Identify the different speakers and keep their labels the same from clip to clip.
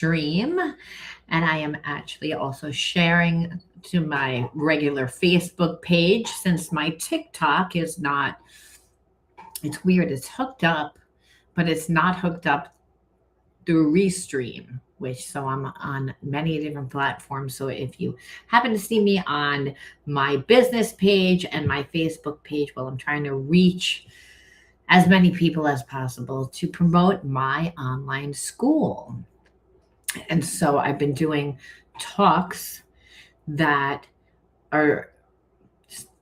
Speaker 1: stream, and I am actually also sharing to my regular Facebook page since my TikTok is not, it's weird, it's hooked up, but it's not hooked up through Restream, which so I'm on many different platforms. So if you happen to see me on my business page and my Facebook page, well, I'm trying to reach as many people as possible to promote my online school. And so I've been doing talks that are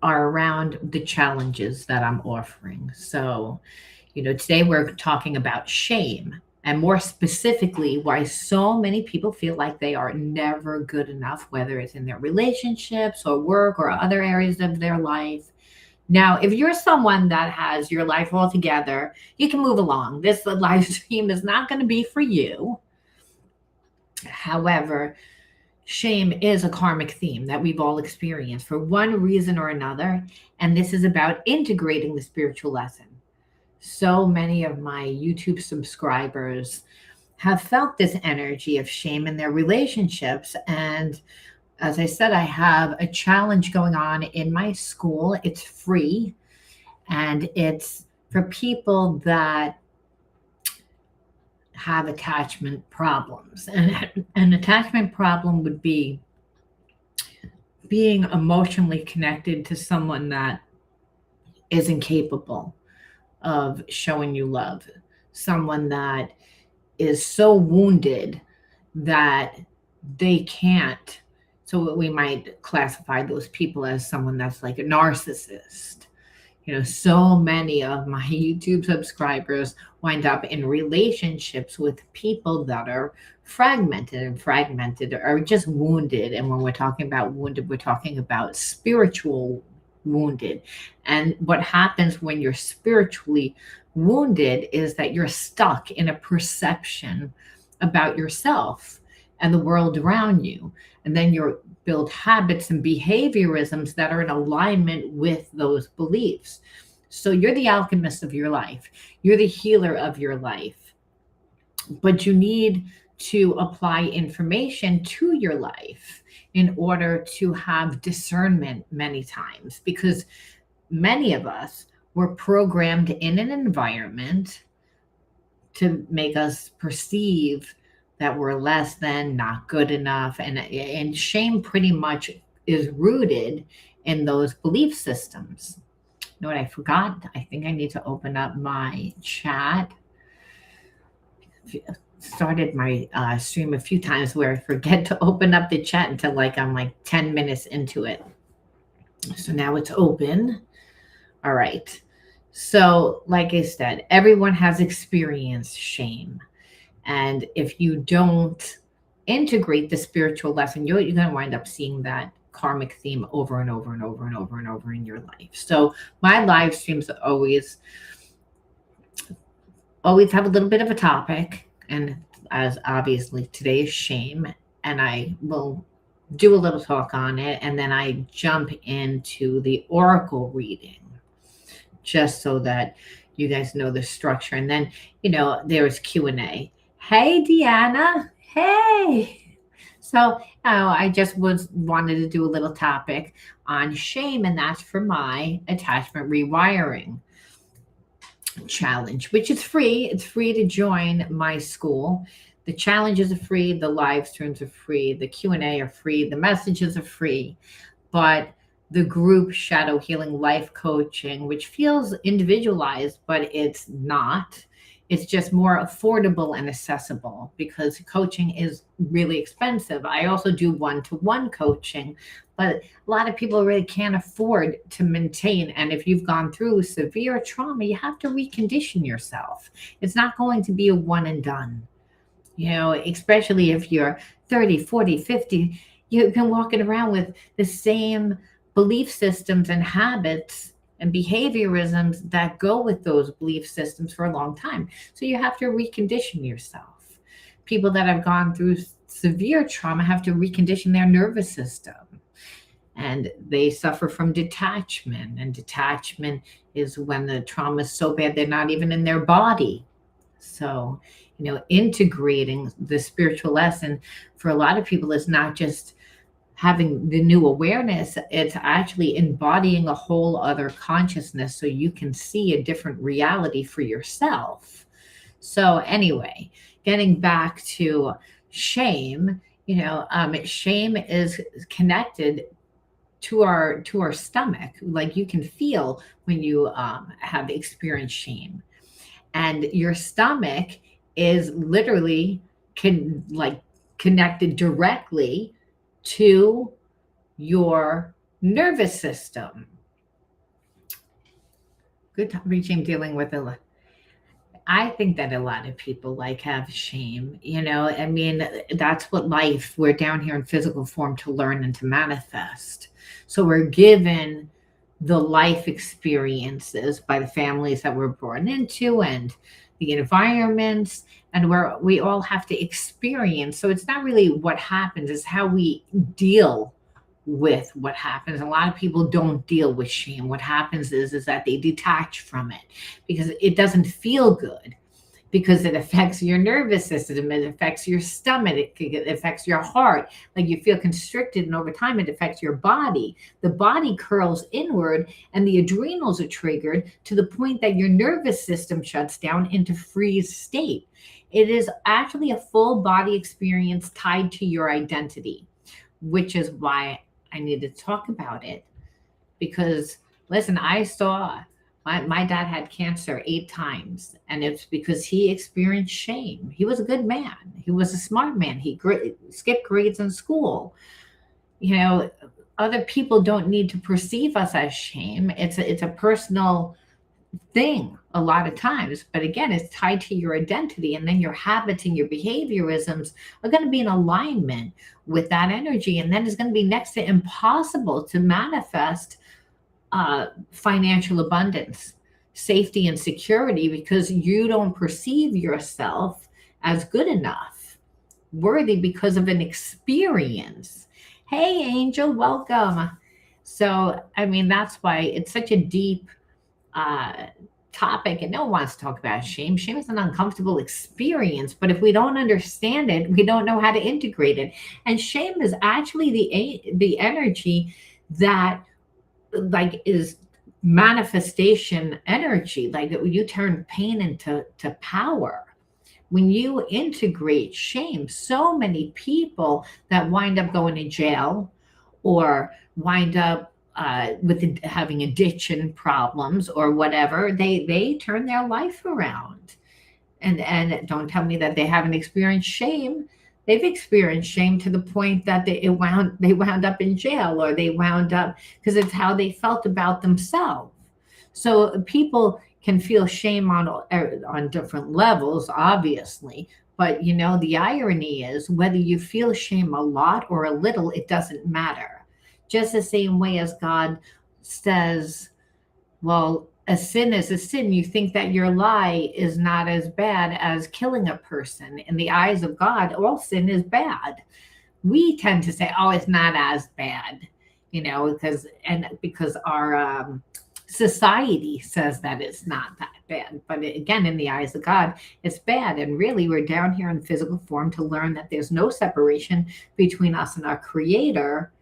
Speaker 1: around the challenges that I'm offering. So, today we're talking about shame, and more specifically, why so many people feel like they are never good enough, whether it's in their relationships or work or other areas of their life. Now, if you're someone that has your life all together, you can move along. This live stream is not going to be for you. However, shame is a karmic theme that we've all experienced for one reason or another, and this is about integrating the spiritual lesson. So many of my YouTube subscribers have felt this energy of shame in their relationships. And as I said, I have a challenge going on in my school. It's free, and it's for people that have attachment problems. And an attachment problem would be being emotionally connected to someone that is incapable of showing you love, someone that is so wounded that they can't. So we might classify those people as someone that's like a narcissist. So many of my YouTube subscribers wind up in relationships with people that are fragmented or just wounded. And when we're talking about wounded, we're talking about spiritual wounded. And what happens when you're spiritually wounded is that you're stuck in a perception about yourself and the world around you. And then you build habits and behaviorisms that are in alignment with those beliefs. So you're the alchemist of your life. You're the healer of your life. But you need to apply information to your life in order to have discernment many times, because many of us were programmed in an environment to make us perceive that we're less than, not good enough. And shame pretty much is rooted in those belief systems. You know what I forgot? I think I need to open up my chat. Started my stream a few times where I forget to open up the chat until I'm like 10 minutes into it. So now it's open. All right. So like I said, everyone has experienced shame. And if you don't integrate the spiritual lesson, you're going to wind up seeing that karmic theme over and over and over and over and over in your life. So my live streams always have a little bit of a topic. And as obviously today is shame, and I will do a little talk on it. And then I jump into the oracle reading just so that you guys know the structure. And then, there's Q&A. Hey, Deanna. Hey. So I just wanted to do a little topic on shame, and that's for my attachment rewiring challenge, which is free. It's free to join my school. The challenges are free. The live streams are free. The Q&A are free. The messages are free. But the group shadow healing life coaching, which feels individualized, but it's not. It's just more affordable and accessible because coaching is really expensive. I also do one-to-one coaching, but a lot of people really can't afford to maintain. And if you've gone through severe trauma, you have to recondition yourself. It's not going to be a one and done, especially if you're 30, 40, 50, you've been walking around with the same belief systems and habits and behaviorisms that go with those belief systems for a long time. So you have to recondition yourself. People that have gone through severe trauma have to recondition their nervous system. And they suffer from detachment. And detachment is when the trauma is so bad they're not even in their body. So, integrating the spiritual lesson for a lot of people is not just having the new awareness, it's actually embodying a whole other consciousness so you can see a different reality for yourself. So anyway, getting back to shame, shame is connected to our stomach. Like you can feel when you have experienced shame, and your stomach is literally connected directly to your nervous system. Good time regime dealing with it. I think that a lot of people have shame. I mean, that's what life, we're down here in physical form to learn and to manifest. So we're given the life experiences by the families that we're born into and the environments, and we all have to experience. So it's not really what happens, it's how we deal with what happens. A lot of people don't deal with shame. What happens is that they detach from it because it doesn't feel good, because it affects your nervous system, it affects your stomach, it affects your heart. Like you feel constricted, and over time it affects your body. The body curls inward and the adrenals are triggered to the point that your nervous system shuts down into freeze state. It is actually a full body experience tied to your identity, which is why I need to talk about it. Because listen, I saw my dad had cancer 8 times, and it's because he experienced shame. He was a good man. He was a smart man. He skipped grades in school. Other people don't need to perceive us as shame. It's a personal thing a lot of times, but again, it's tied to your identity, and then your habits and your behaviorisms are going to be in alignment with that energy, and then it's going to be next to impossible to manifest financial abundance, safety, and security, because you don't perceive yourself as good enough, worthy, because of an experience. Hey, Angel, welcome. So, I mean, that's why it's such a deep topic, and no one wants to talk about shame. Shame is an uncomfortable experience, but if we don't understand it, we don't know how to integrate it. And shame is actually the energy that is manifestation energy. Like you turn pain into power when you integrate shame. So many people that wind up going to jail or wind up with having addiction problems or whatever, they turn their life around. And don't tell me that they haven't experienced shame. They've experienced shame to the point that they wound up in jail, or they wound up because it's how they felt about themselves. So people can feel shame on different levels, obviously. But the irony is, whether you feel shame a lot or a little, it doesn't matter. Just the same way as God says, well, a sin is a sin. You think that your lie is not as bad as killing a person. In the eyes of God, all sin is bad. We tend to say, oh, it's not as bad, because our society says that it's not that bad. But again, in the eyes of God, it's bad. And really, we're down here in physical form to learn that there's no separation between us and our Creator.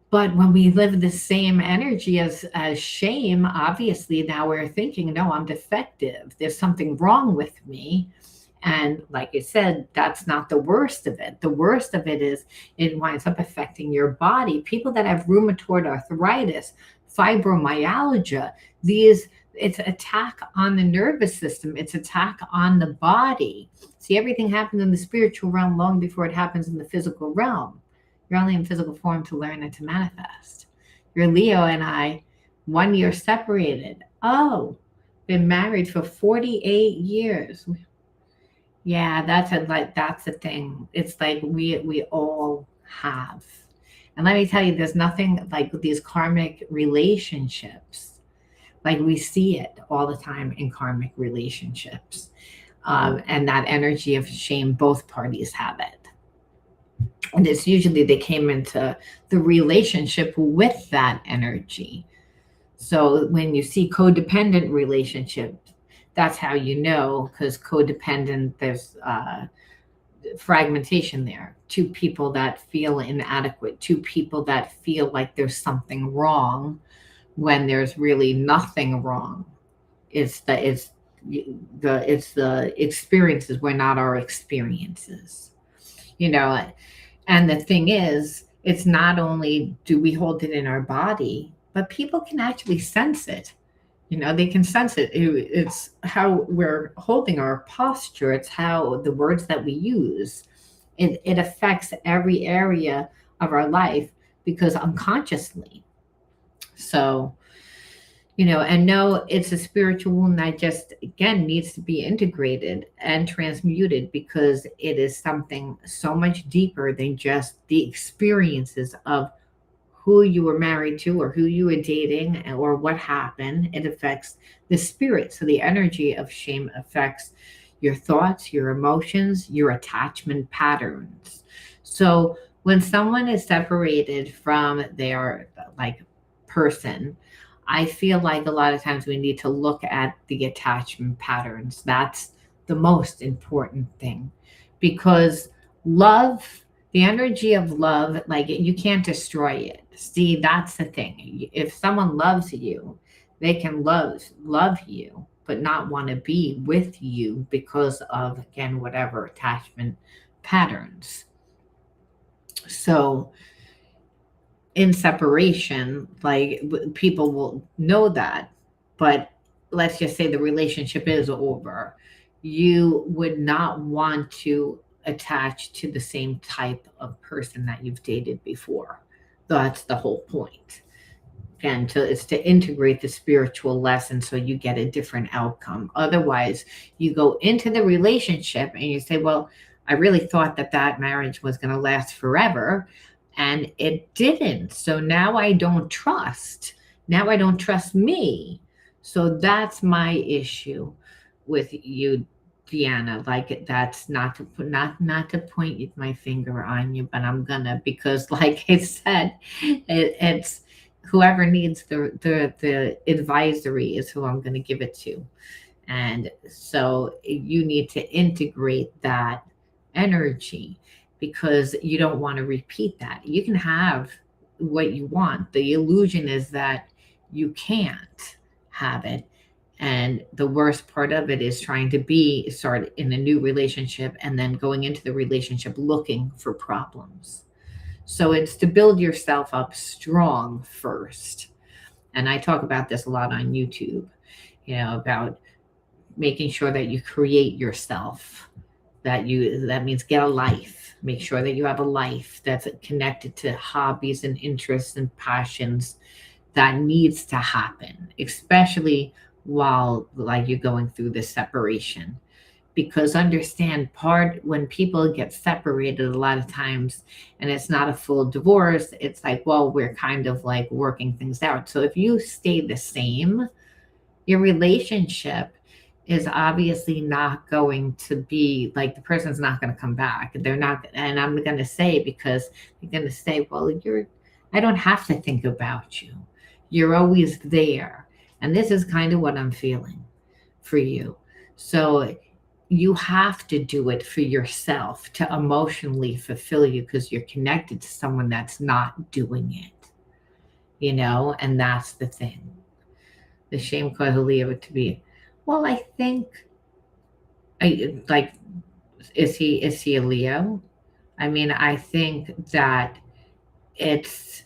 Speaker 1: But when we live the same energy as shame, obviously now we're thinking, no, I'm defective. There's something wrong with me. And like I said, that's not the worst of it. The worst of it is it winds up affecting your body. People that have rheumatoid arthritis, fibromyalgia, it's attack on the nervous system. It's attack on the body. See, everything happens in the spiritual realm long before it happens in the physical realm. You're only in physical form to learn and to manifest. You're Leo and I, 1 year separated. Oh, been married for 48 years. Yeah, that's a thing. It's like we all have. And let me tell you, there's nothing like these karmic relationships. Like we see it all the time in karmic relationships. And that energy of shame, both parties have it. And it's usually they came into the relationship with that energy. So when you see codependent relationships, That's how you know, because codependent, there's fragmentation there. Two people that feel inadequate, two people that feel like there's something wrong when there's really nothing wrong. It's the experiences. We're not our experiences, you know. And the thing is, it's not only do we hold it in our body, but people can actually sense it. They can sense it. It's how we're holding our posture. It's how the words that we use. It affects every area of our life because unconsciously. So, and no, it's a spiritual wound that just, again, needs to be integrated and transmuted because it is something so much deeper than just the experiences of who you were married to or who you were dating or what happened. It affects the spirit. So the energy of shame affects your thoughts, your emotions, your attachment patterns. So when someone is separated from their like person, I feel like a lot of times we need to look at the attachment patterns. That's the most important thing because love, the energy of love, like you can't destroy it. See, that's the thing. If someone loves you, they can love you, but not want to be with you because of, again, whatever attachment patterns. So in separation, like people will know that, but let's just say the relationship is over. You would not want to attach to the same type of person that you've dated before. That's the whole point. Again, it's to integrate the spiritual lesson so you get a different outcome. Otherwise, you go into the relationship and you say, well, I really thought that marriage was going to last forever, and it didn't. So now I don't trust. Now I don't trust me. So that's my issue with you, Deanna. Like that's not to point my finger on you, but I'm gonna, because like I said, it's whoever needs the advisory is who I'm going to give it to. And so you need to integrate that energy because you don't want to repeat that. You can have what you want. The illusion is that you can't have it. And the worst part of it is trying to start in a new relationship and then going into the relationship looking for problems. So it's to build yourself up strong first. And I talk about this a lot on YouTube, about making sure that you create yourself, that means get a life. Make sure that you have a life that's connected to hobbies and interests and passions that needs to happen, especially while like you're going through this separation. Because understand, part when people get separated a lot of times and it's not a full divorce, it's like, well, we're kind of like working things out. So if you stay the same, your relationship is obviously not going to be like, the person's not going to come back. They're not, and I'm going to say, because they're going to say, well, I don't have to think about you, you're always there. And this is kind of what I'm feeling for you. So you have to do it for yourself to emotionally fulfill you because you're connected to someone that's not doing it, and that's the thing. The shame caused Leo to be, well, I think, I like, is he a Leo? I mean, I think that it's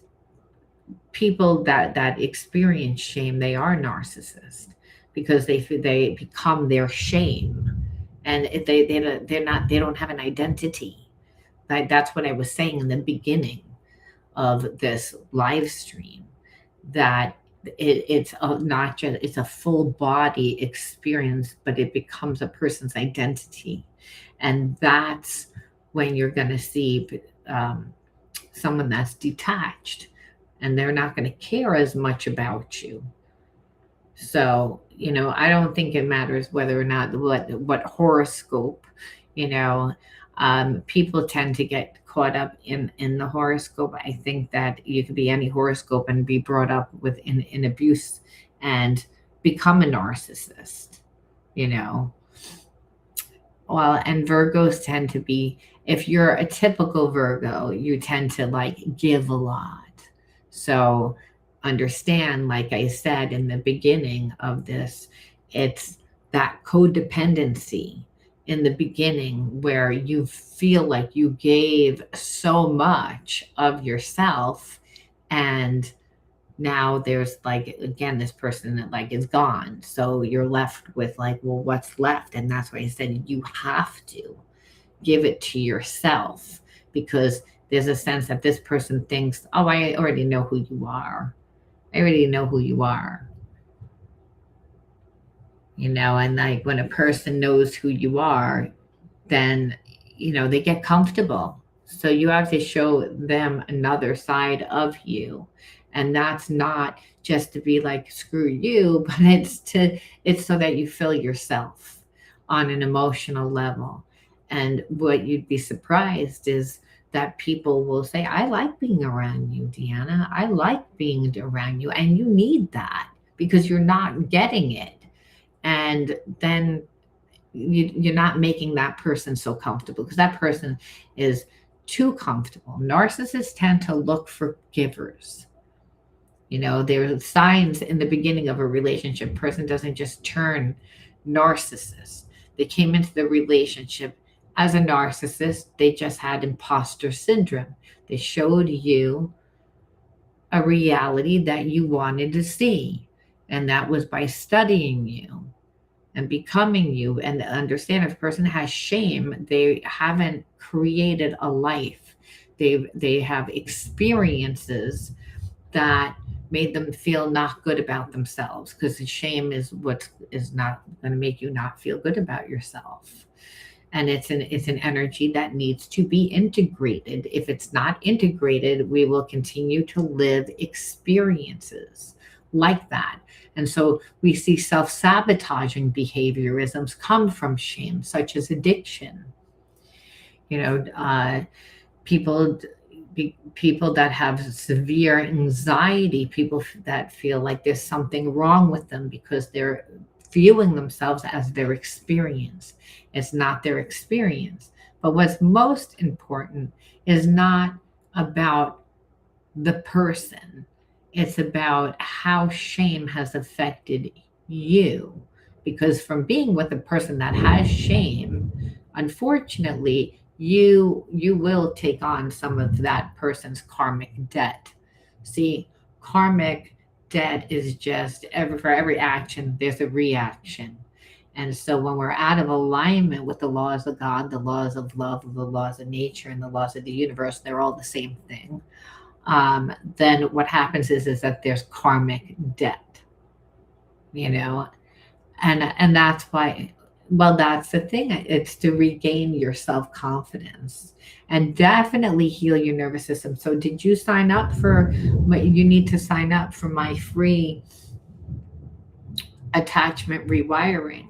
Speaker 1: people that experience shame, they are narcissists because they become their shame, and if they don't have an identity. That's what I was saying in the beginning of this live stream, that not just, it's a full body experience, but it becomes a person's identity. And that's when you're going to see someone that's detached, and they're not going to care as much about you. So, I don't think it matters whether or not what horoscope, you know, people tend to get caught up in the horoscope. I think that you could be any horoscope and be brought up with in abuse and become a narcissist. you know. Well, and Virgos tend to be, if you're a typical Virgo, you tend to like give a lot. So understand, like I said in the beginning of this, it's that codependency in the beginning where you feel like you gave so much of yourself, and now there's like again this person that like is gone, so you're left with like, well, what's left? And that's why I said you have to give it to yourself, because there's a sense that this person thinks, oh, I already know who you are. I already know who you are, and like when a person knows who you are, then they get comfortable. So you have to show them another side of you. And that's not just to be like screw you, but it's so that you feel yourself on an emotional level. And what you'd be surprised is that people will say, I like being around you, Deanna. I like being around you. And you need that because you're not getting it. And then you're not making that person so comfortable, because that person is too comfortable. Narcissists tend to look for givers. There are signs in the beginning of a relationship. Person doesn't just turn narcissist. They came into the relationship as a narcissist. They just had imposter syndrome. They showed you a reality that you wanted to see, and that was by studying you and becoming you. And understand, if a person has shame, they haven't created a life. They have experiences that made them feel not good about themselves, because the shame is what is not going to make you not feel good about yourself. And it's an energy that needs to be integrated. If it's not integrated, we will continue to live experiences like that. And so we see self-sabotaging behaviorisms come from shame, such as addiction. You know, people people that have severe anxiety, people that feel like there's something wrong with them because they're viewing themselves as their experience. It's not their experience. But what's most important is not about the person, it's about how shame has affected you. Because from being with a person that has shame, unfortunately, you will take on some of that person's karmic debt. See, karmic debt is just for every action there's a reaction. And so when we're out of alignment with the laws of God, the laws of love, the laws of nature, and the laws of the universe, they're all the same thing. Then what happens is that there's karmic debt, you know, and that's why, well, that's the thing. It's to regain your self-confidence and definitely heal your nervous system. So did you sign up for what you need to sign up for my free attachment rewiring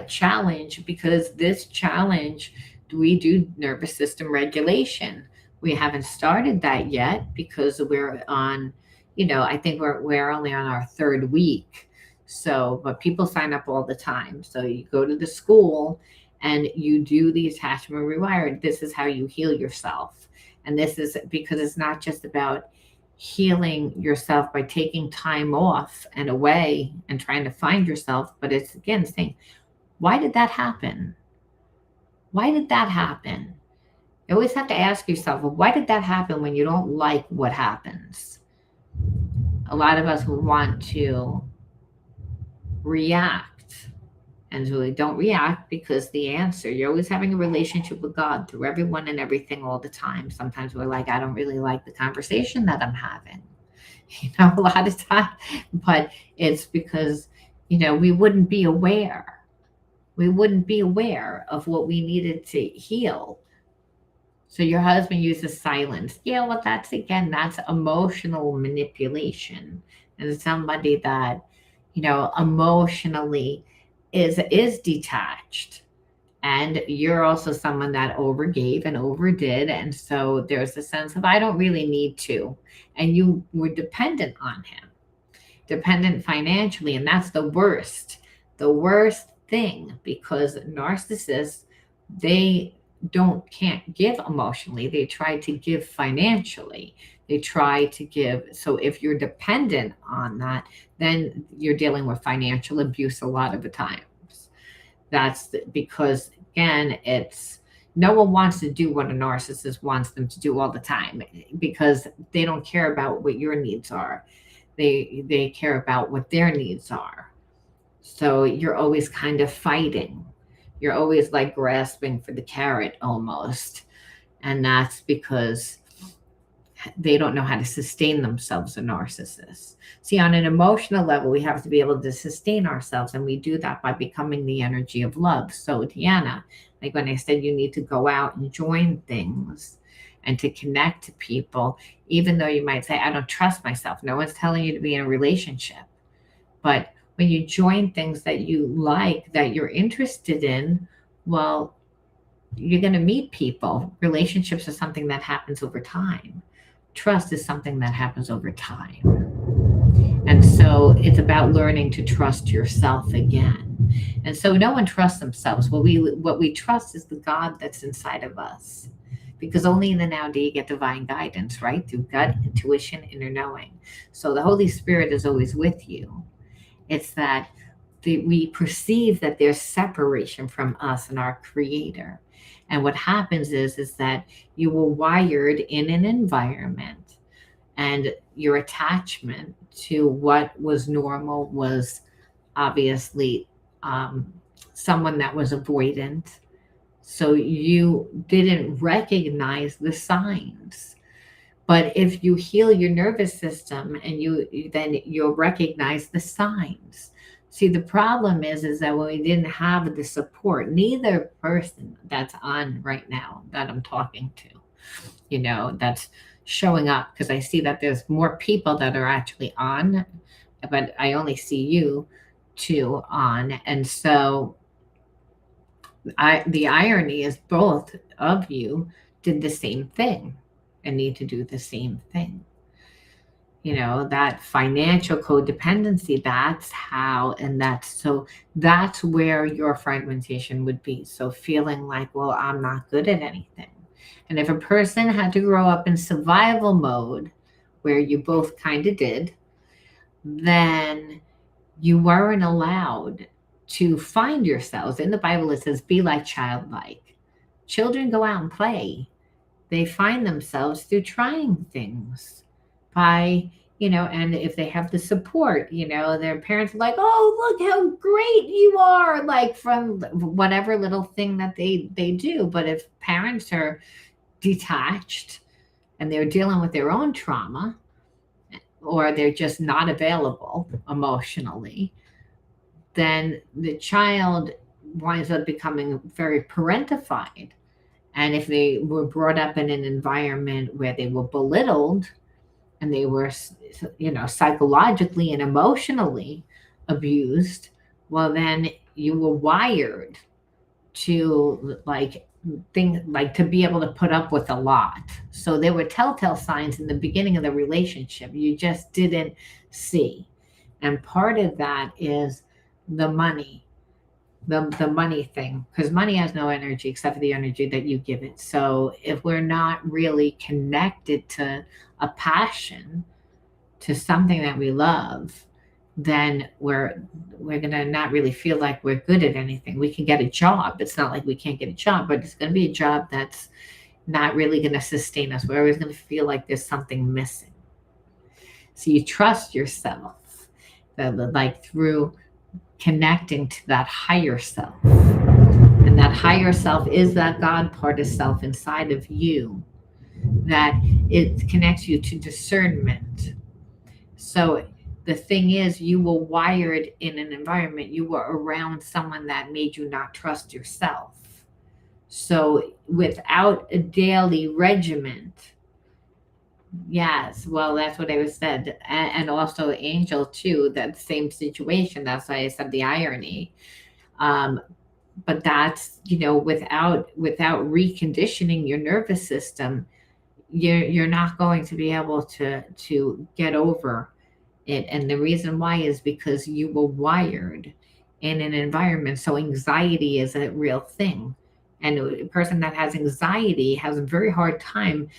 Speaker 1: challenge? Because this challenge, we do nervous system regulation. We haven't started that yet because we're on, I think we're only on our third week. So, but people sign up all the time. So you go to the school and you do the attachment rewired. This is how you heal yourself. And this is because it's not just about healing yourself by taking time off and away and trying to find yourself, but it's again saying, why did that happen? Why did that happen? You always have to ask yourself, well, why did that happen when you don't like what happens? A lot of us want to react, and so we don't react because the answer, you're always having a relationship with God through everyone and everything all the time. Sometimes we're like, I don't really like the conversation that I'm having, a lot of times, but it's because, we wouldn't be aware. We wouldn't be aware of what we needed to heal. So your husband uses silence. Yeah, well, that's emotional manipulation. And somebody that, emotionally is detached. And you're also someone that overgave and overdid. And so there's a sense of, I don't really need to. And you were dependent on him, dependent financially. And that's the worst. the worst thing, because narcissists, they can't give emotionally. They try to give financially. They try to give. So if you're dependent on that, then you're dealing with financial abuse a lot of the times. Because again, it's no one wants to do what a narcissist wants them to do all the time, because they don't care about what your needs are. They care about what their needs are. So you're always kind of fighting. You're always like grasping for the carrot almost. And that's because they don't know how to sustain themselves, a narcissist. See, on an emotional level, we have to be able to sustain ourselves, and we do that by becoming the energy of love. So, Deanna, like when I said you need to go out and join things and to connect to people, even though you might say, I don't trust myself. No one's telling you to be in a relationship. But when you join things that you like, that you're interested in, well, you're going to meet people. Relationships are something that happens over time. Trust is something that happens over time. And so it's about learning to trust yourself again. And so no one trusts themselves. What we trust is the God that's inside of us. Because only in the now do you get divine guidance, right? Through gut, intuition, inner knowing. So the Holy Spirit is always with you. It's that we perceive that there's separation from us and our Creator. And what happens is that you were wired in an environment, and your attachment to what was normal was obviously someone that was avoidant. So you didn't recognize the signs. But if you heal your nervous system, and then you'll recognize the signs. See, the problem is that when we didn't have the support, neither person that's on right now that I'm talking to, that's showing up, because I see that there's more people that are actually on, but I only see you two on. And so the irony is both of you did the same thing and need to do the same thing. That financial codependency, that's where your fragmentation would be. So feeling like, well, I'm not good at anything. And if a person had to grow up in survival mode, where you both kind of did, then you weren't allowed to find yourselves. In the Bible, it says, be like childlike. Children go out and play. They find themselves through trying things and if they have the support, their parents are like, oh, look how great you are, like from whatever little thing that they do. But if parents are detached and they're dealing with their own trauma, or they're just not available emotionally, then the child winds up becoming very parentified. And if they were brought up in an environment where they were belittled, and they were, psychologically and emotionally abused, well, then you were wired to to be able to put up with a lot. So there were telltale signs in the beginning of the relationship you just didn't see. And part of that is the money. The money thing, because money has no energy except for the energy that you give it. So if we're not really connected to a passion, to something that we love, then we're gonna not really feel like we're good at anything. We can get a job. It's not like we can't get a job, but it's gonna be a job that's not really gonna sustain us. We're always gonna feel like there's something missing. So you trust yourself, like through connecting to that higher self. And that higher self is that God part of self inside of you, that it connects you to discernment. So the thing is, you were wired in an environment, you were around someone that made you not trust yourself. So without a daily regiment, yes, well, that's what I was said. And also Angel too, that same situation. That's why I said the irony. But that's, without reconditioning your nervous system, you're not going to be able to get over it. And the reason why is because you were wired in an environment. So anxiety is a real thing. And a person that has anxiety has a very hard time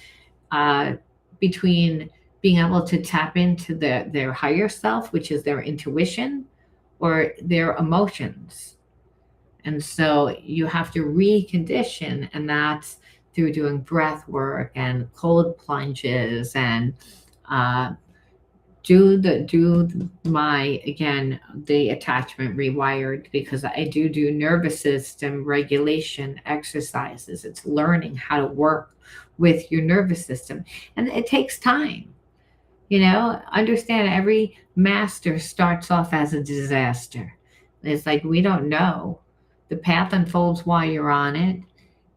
Speaker 1: uh, between being able to tap into their higher self, which is their intuition, or their emotions. And so you have to recondition, and that's through doing breath work and cold plunges and uh, do my, again, the attachment rewired, because I do nervous system regulation exercises. It's learning how to work with your nervous system, and it takes time. Understand, every master starts off as a disaster. It's like, we don't know. The path unfolds while you're on it.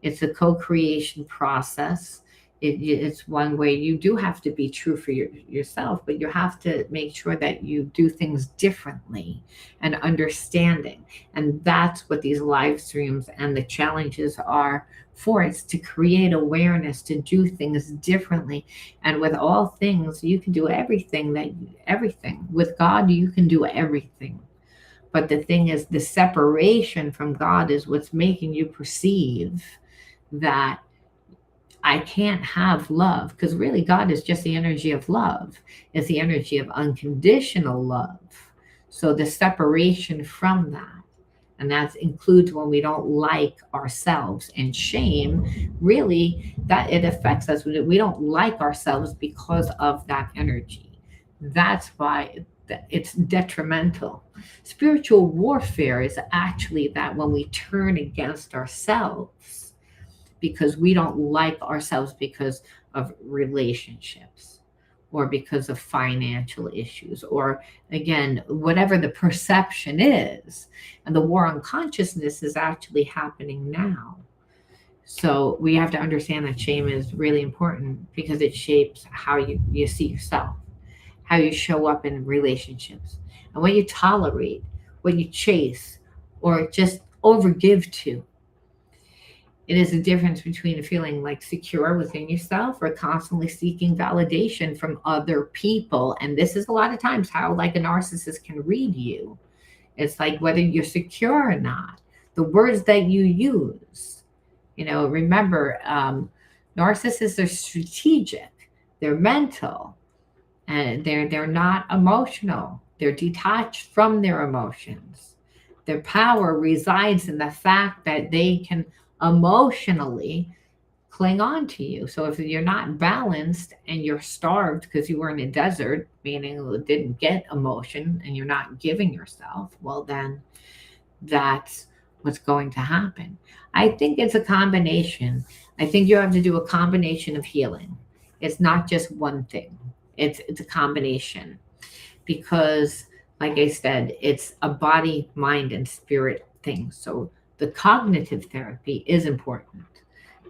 Speaker 1: It's a co-creation process. It's one way you do have to be true for yourself, but you have to make sure that you do things differently and understanding. And that's what these live streams and the challenges are for. It's to create awareness, to do things differently. And with all things, you can do everything. With God, you can do everything. But the thing is, the separation from God is what's making you perceive that I can't have love, because really God is just the energy of love. It's the energy of unconditional love. So the separation from that, and that includes when we don't like ourselves, and shame, really, that it affects us. We don't like ourselves because of that energy. That's why it's detrimental. Spiritual warfare is actually that when we turn against ourselves because we don't like ourselves because of relationships or because of financial issues, or again, whatever the perception is. And the war on consciousness is actually happening now. So we have to understand that shame is really important, because it shapes how you see yourself, how you show up in relationships, and what you tolerate, what you chase, or just overgive to. It is a difference between feeling like secure within yourself or constantly seeking validation from other people. And this is a lot of times how like a narcissist can read you. It's like whether you're secure or not, the words that you use. Remember, narcissists are strategic, they're mental, and they're not emotional. They're detached from their emotions. Their power resides in the fact that they can emotionally cling on to you. So if you're not balanced and you're starved because you were in a desert, meaning you didn't get emotion and you're not giving yourself, well, then that's what's going to happen. I think it's a combination. I think you have to do a combination of healing. It's not just one thing. It's a combination, because like I said, it's a body, mind, and spirit thing. So the cognitive therapy is important,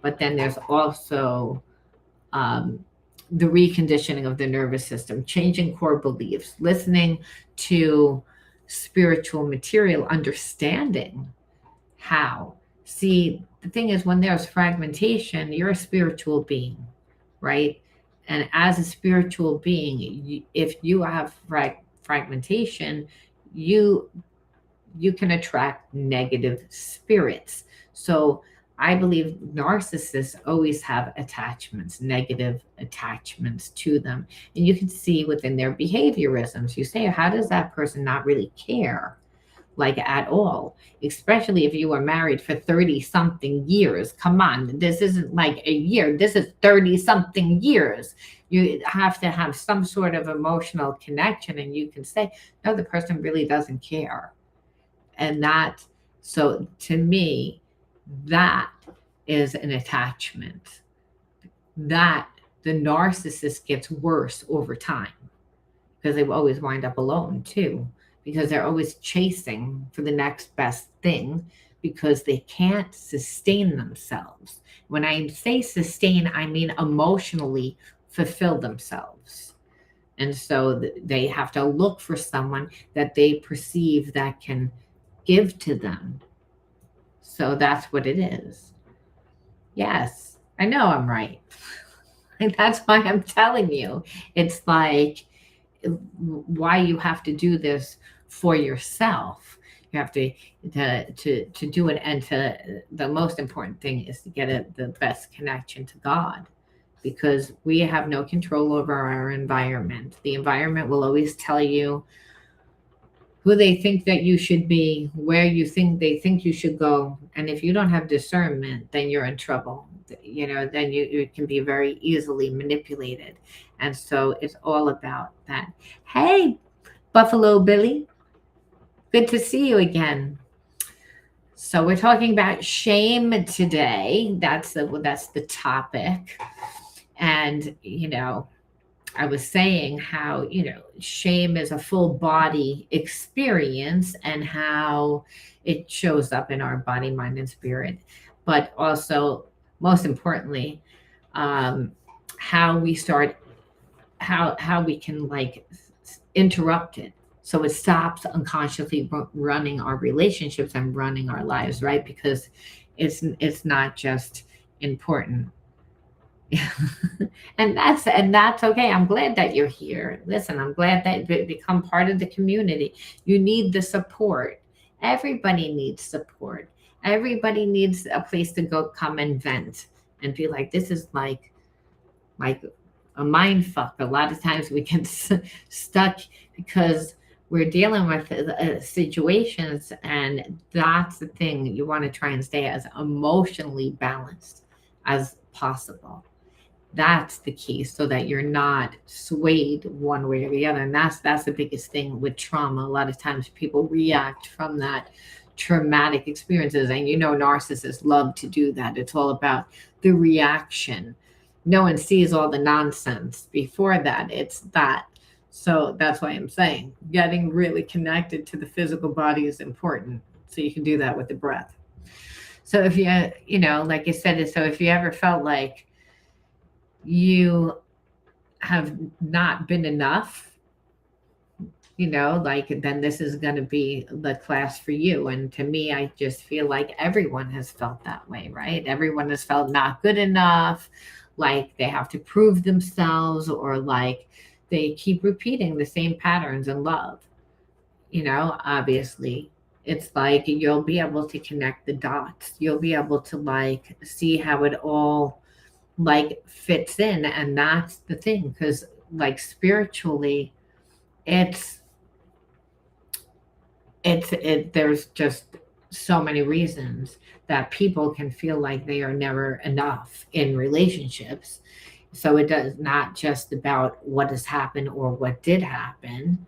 Speaker 1: but then there's also um, the reconditioning of the nervous system, changing core beliefs, listening to spiritual material, understanding how. See, the thing is, when there's fragmentation, you're a spiritual being, right? And as a spiritual being, if you have fragmentation, you you can attract negative spirits. So I believe narcissists always have attachments, negative attachments to them. And you can see within their behaviorisms, you say, how does that person not really care? Like at all, especially if you were married for 30 something years. Come on, this isn't like a year, this is 30 something years. You have to have some sort of emotional connection, and you can say, no, the person really doesn't care. And that, so to me, that is an attachment that the narcissist gets worse over time, because they will always wind up alone too, because they're always chasing for the next best thing, because they can't sustain themselves. When I say sustain, I mean emotionally fulfill themselves. And so they have to look for someone that they perceive that can give to them. So that's what it is. Yes, I know I'm right. And that's why I'm telling you. It's like why you have to do this for yourself. You have to do it, and the most important thing is to get the best connection to God, because we have no control over our environment. The environment will always tell you who they think that you should be, where they think you should go. And if you don't have discernment, then you're in trouble. Then you can be very easily manipulated. And so it's all about that. Hey, Buffalo Billy, good to see you again. So we're talking about shame today. That's the topic. And I was saying how, shame is a full body experience, and how it shows up in our body, mind, and spirit. But also, most importantly, um, how we start, how we can like interrupt it. So it stops unconsciously running our relationships and running our lives, right? Because it's not just important. And that's okay. I'm glad that you're here. Listen, I'm glad that you become part of the community. You need the support. Everybody needs support. Everybody needs a place to go, come and vent, and be like, this is like a mind fuck. A lot of times we get stuck because we're dealing with situations, and that's the thing. You want to try and stay as emotionally balanced as possible. That's the key, so that you're not swayed one way or the other. And that's the biggest thing with trauma. A lot of times people react from that traumatic experiences, and narcissists love to do that. It's all about the reaction. No one sees all the nonsense before that. It's that. So that's why I'm saying getting really connected to the physical body is important, so you can do that with the breath. So if like you said, so if you ever felt like you have not been enough, then this is going to be the class for you. And to me, I just feel like everyone has felt that way, right? Everyone has felt not good enough, like they have to prove themselves, or like they keep repeating the same patterns in love. Obviously, it's like you'll be able to connect the dots. You'll be able to like see how it all like fits in. And that's the thing, because like spiritually, it's there's just so many reasons that people can feel like they are never enough in relationships. So it does not just about what has happened or what did happen.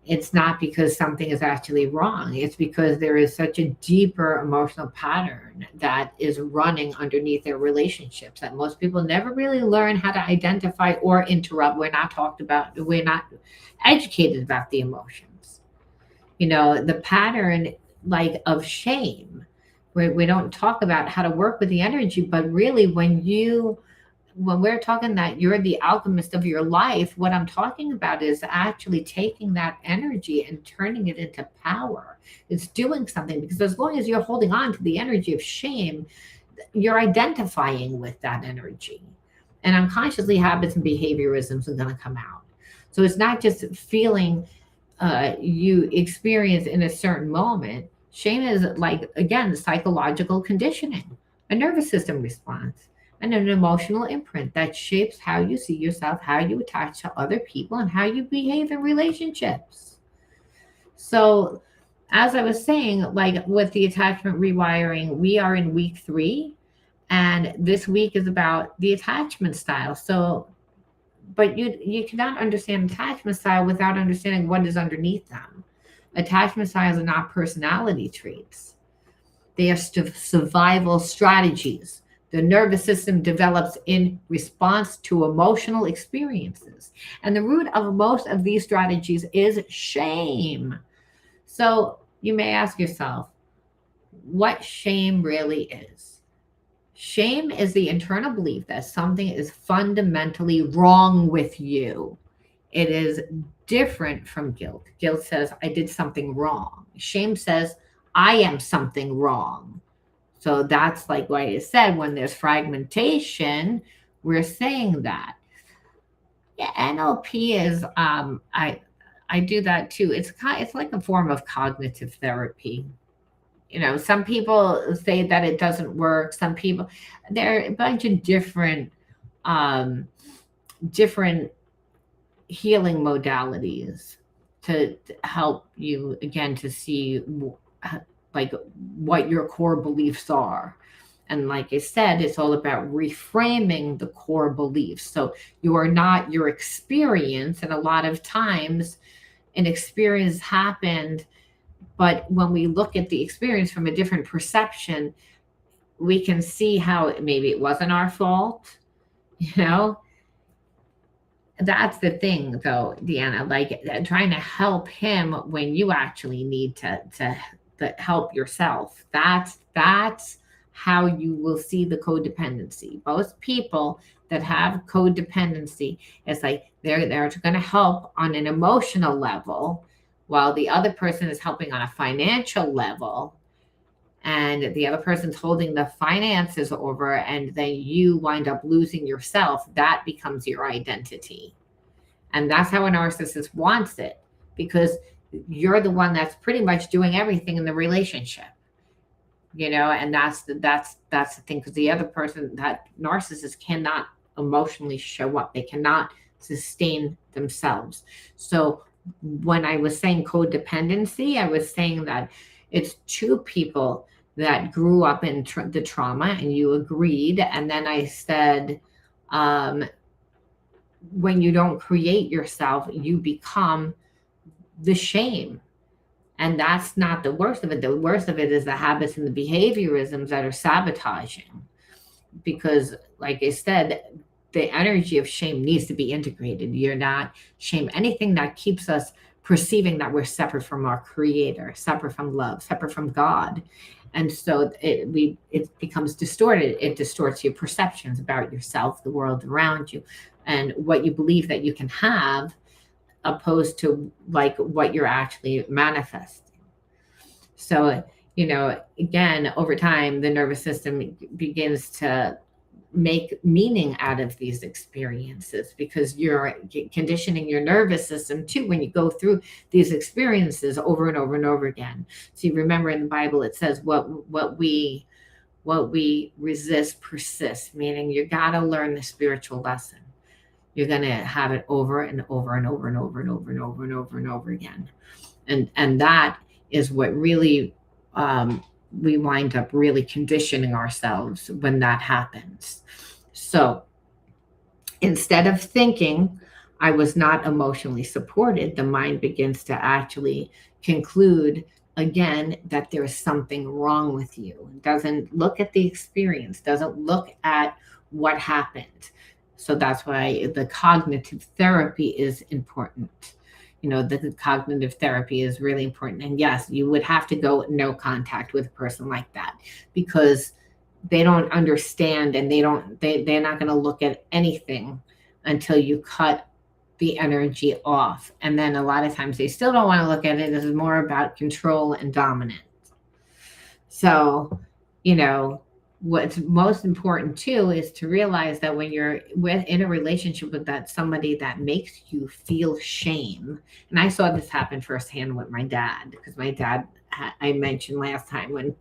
Speaker 1: It's not because something is actually wrong. It's because there is such a deeper emotional pattern that is running underneath their relationships that most people never really learn how to identify or interrupt. We're not educated about the emotions. The pattern like of shame. We don't talk about how to work with the energy, but really when we're talking that you're the alchemist of your life, what I'm talking about is actually taking that energy and turning it into power. It's doing something, because as long as you're holding on to the energy of shame, you're identifying with that energy. And unconsciously, habits and behaviorisms are going to come out. So it's not just feeling you experience in a certain moment. Shame is like, again, psychological conditioning, a nervous system response, and an emotional imprint that shapes how you see yourself, how you attach to other people, and how you behave in relationships. So, as I was saying, like with the attachment rewiring, we are in week 3, and this week is about the attachment style. So, but you cannot understand attachment style without understanding what is underneath them. Attachment styles are not personality traits. They are survival strategies. The nervous system develops in response to emotional experiences. And the root of most of these strategies is shame. So you may ask yourself, what shame really is. Shame is the internal belief that something is fundamentally wrong with you. It is different from guilt. Guilt says, I did something wrong. Shame says, I am something wrong. So that's like what I said, when there's fragmentation, we're saying that. Yeah, NLP is, I do that too. It's like a form of cognitive therapy. Some people say that it doesn't work. Some people, there are a bunch of um, different healing modalities to help you again to see like what your core beliefs are. And like I said, it's all about reframing the core beliefs. So you are not your experience. And a lot of times an experience happened, but when we look at the experience from a different perception, we can see how maybe it wasn't our fault, you know? That's the thing though, Deanna, like trying to help him when you actually need to help yourself. That's how you will see the codependency. Most people that have codependency, it's like they're going to help on an emotional level while the other person is helping on a financial level, and the other person's holding the finances over, and then you wind up losing yourself. That becomes your identity. And that's how a narcissist wants it, because you're the one that's pretty much doing everything in the relationship. And that's the thing, because the other person, that narcissist, cannot emotionally show up. They cannot sustain themselves. So when I was saying codependency, I was saying that it's two people that grew up in the trauma, and you agreed. And then I said, when you don't create yourself, you become the shame. And that's not the worst of it. The worst of it is the habits and the behaviorisms that are sabotaging. Because, like I said, the energy of shame needs to be integrated. You're not shame. Anything that keeps us perceiving that we're separate from our creator, separate from love, separate from God. And so it becomes distorted. It distorts your perceptions about yourself, the world around you, and what you believe that you can have, opposed to like what you're actually manifesting. So, again, over time, the nervous system begins to make meaning out of these experiences, because you're conditioning your nervous system too when you go through these experiences over and over and over again. So you remember in the Bible, it says what we resist persists, meaning you got to learn the spiritual lesson. You're going to have it over and over and over and over and over and over and over and over again. And that is what really, we wind up really conditioning ourselves when that happens. So instead of thinking I was not emotionally supported, the mind begins to actually conclude again that there is something wrong with you. It doesn't look at the experience, doesn't look at what happened. So that's why the cognitive therapy is important. The cognitive therapy is really important. And yes, you would have to go no contact with a person like that, because they don't understand, and they're not going to look at anything until you cut the energy off. And then a lot of times they still don't want to look at it. This is more about control and dominance. So, what's most important too is to realize that when you're in a relationship with somebody that makes you feel shame, and I saw this happen firsthand with my dad, because my dad, I mentioned last time, when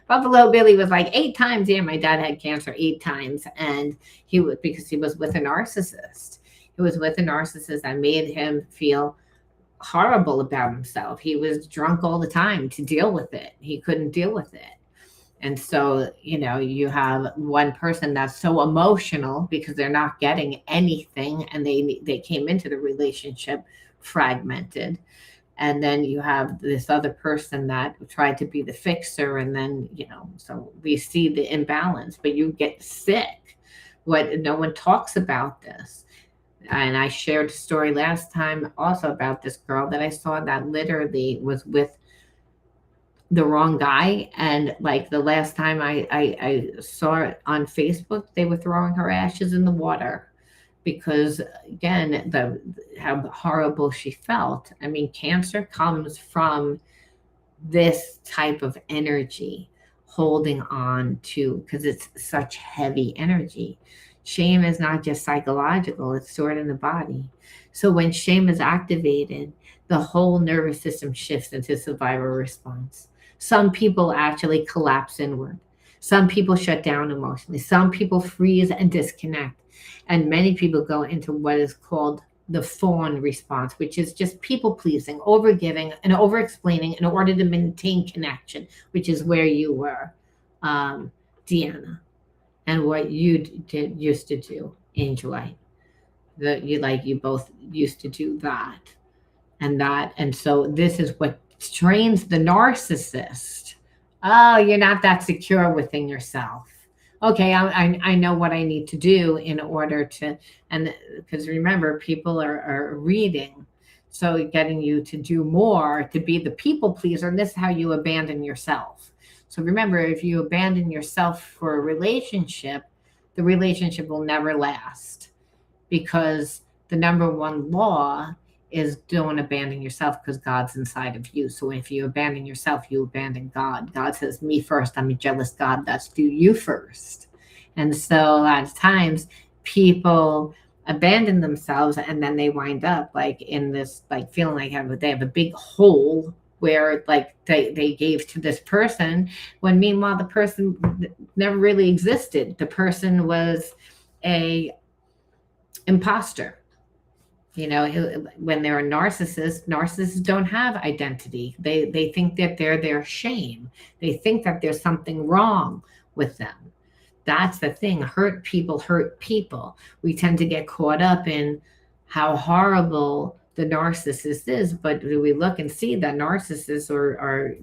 Speaker 1: Buffalo Billy was like 8 times. Yeah, my dad had cancer 8 times, and because he was with a narcissist. He was with a narcissist that made him feel horrible about himself. He was drunk all the time to deal with it. He couldn't deal with it. And so, you have one person that's so emotional because they're not getting anything, and they came into the relationship fragmented. And then you have this other person that tried to be the fixer. And then, so we see the imbalance, but you get sick. No one talks about this. And I shared a story last time also about this girl that I saw that literally was with the wrong guy. And like the last time I saw it on Facebook, they were throwing her ashes in the water, because again, how horrible she felt. I mean, cancer comes from this type of energy, holding on to, because it's such heavy energy. Shame is not just psychological, it's stored in the body. So when shame is activated, the whole nervous system shifts into survival response. Some people actually collapse inward. Some people shut down emotionally. Some people freeze and disconnect. And many people go into what is called the fawn response, which is just people pleasing, overgiving, and over explaining in order to maintain connection, which is where you were, Deanna, and what you did used to do, Angelite. That you both used to do that, and so this is what strains the narcissist. Oh, you're not that secure within yourself. Okay, I know what I need to do in order to, and because remember, people are reading, so getting you to do more, to be the people pleaser, and this is how you abandon yourself. So remember, if you abandon yourself for a relationship, the relationship will never last, because the number one law is don't abandon yourself, because God's inside of you. So if you abandon yourself, you abandon God. God says, me first. I'm a jealous God. That's do you first. And so a lot of times people abandon themselves, and then they wind up like in this, like feeling like they have a big hole where like they gave to this person, when meanwhile the person never really existed. The person was a imposter. When they're a narcissist, narcissists don't have identity. They think that they're their shame. They think that there's something wrong with them. That's the thing. Hurt people hurt people. We tend to get caught up in how horrible the narcissist is, but we look and see that narcissists are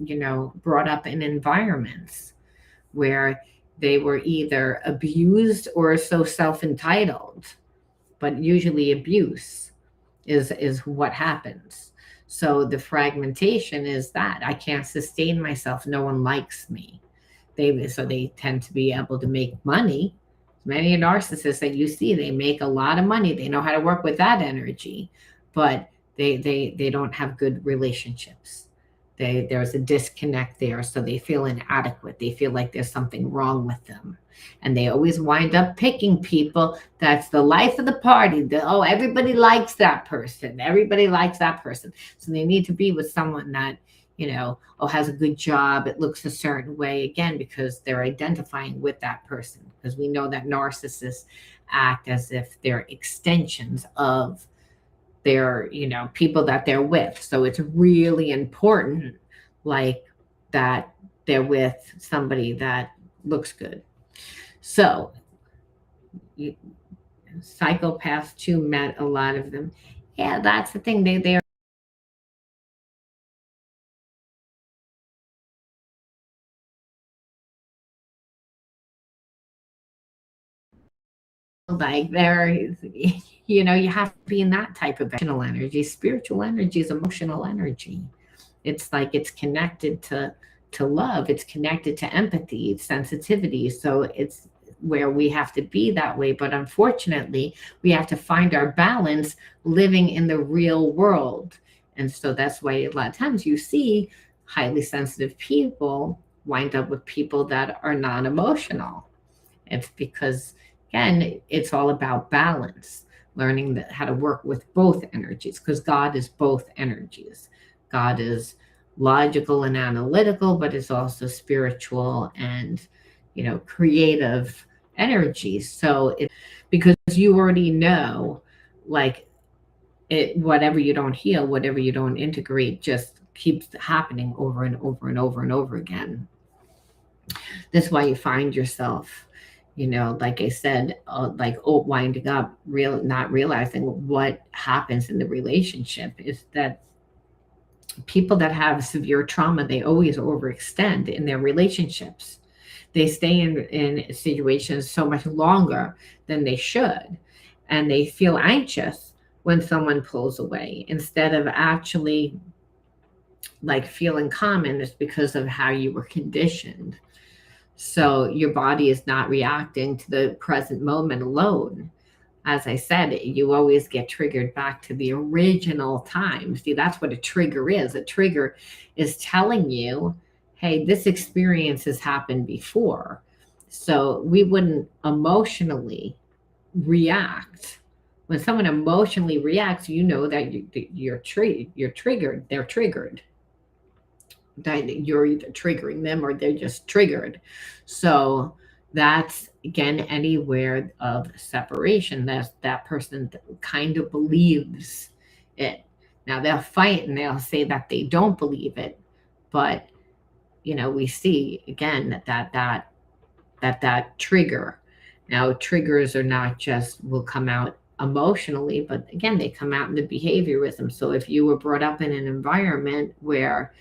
Speaker 1: brought up in environments where they were either abused or so self-entitled, but usually abuse is what happens. So the fragmentation is that I can't sustain myself. No one likes me. They tend to be able to make money. Many narcissists that you see, they make a lot of money. They know how to work with that energy, but they don't have good relationships. There's a disconnect there, so they feel inadequate. They feel like there's something wrong with them, and they always wind up picking people that's the life of the party. Everybody likes that person. Everybody likes that person. So they need to be with someone that has a good job. It looks a certain way, again, because they're identifying with that person. Because we know that narcissists act as if they're extensions of their people that they're with. So it's really important, like, that they're with somebody that looks good. So psychopaths too, met a lot of them. Yeah, that's the thing. They're like you have to be in that type of emotional energy. Spiritual energy is emotional energy. It's like it's connected to love. It's connected to empathy, sensitivity. So it's where we have to be that way. But unfortunately, we have to find our balance living in the real world. And so that's why a lot of times you see highly sensitive people wind up with people that are non-emotional. It's because, again, it's all about balance, learning how to work with both energies, because God is both energies. God is logical and analytical, but is also spiritual and, creative energies. So because you already know, like, whatever you don't heal, whatever you don't integrate, just keeps happening over and over and over and over again. That's why you find yourself, like I said, winding up not realizing what happens in the relationship is that people that have severe trauma, they always overextend in their relationships. They stay in situations so much longer than they should, and they feel anxious when someone pulls away instead of actually like feeling calm, and it's because of how you were conditioned. So your body is not reacting to the present moment alone. As I said, you always get triggered back to the original time. See, that's what a trigger is. A trigger is telling you, hey, this experience has happened before. So we wouldn't emotionally react. When someone emotionally reacts, you know that you're triggered. They're triggered. That you're either triggering them or they're just triggered. So that's again anywhere of separation. That person kind of believes it. Now they'll fight and they'll say that they don't believe it, but we see again that trigger. Now, triggers are not just will come out emotionally, but again, they come out in the behaviorism. So if you were brought up in an environment where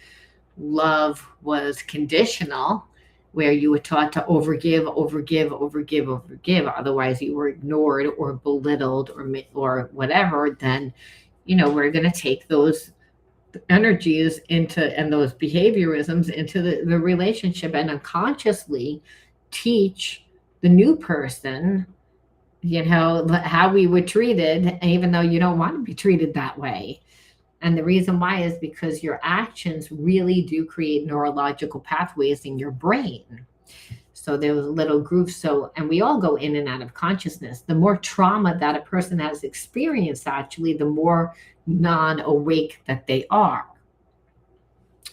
Speaker 1: love was conditional, where you were taught to overgive, overgive, overgive, overgive, otherwise you were ignored or belittled or whatever, then we're going to take those energies into and those behaviorisms into the relationship and unconsciously teach the new person how we were treated, even though you don't want to be treated that way. And the reason why is because your actions really do create neurological pathways in your brain. So there's little grooves. So, and we all go in and out of consciousness. The more trauma that a person has experienced, actually, the more non-awake that they are.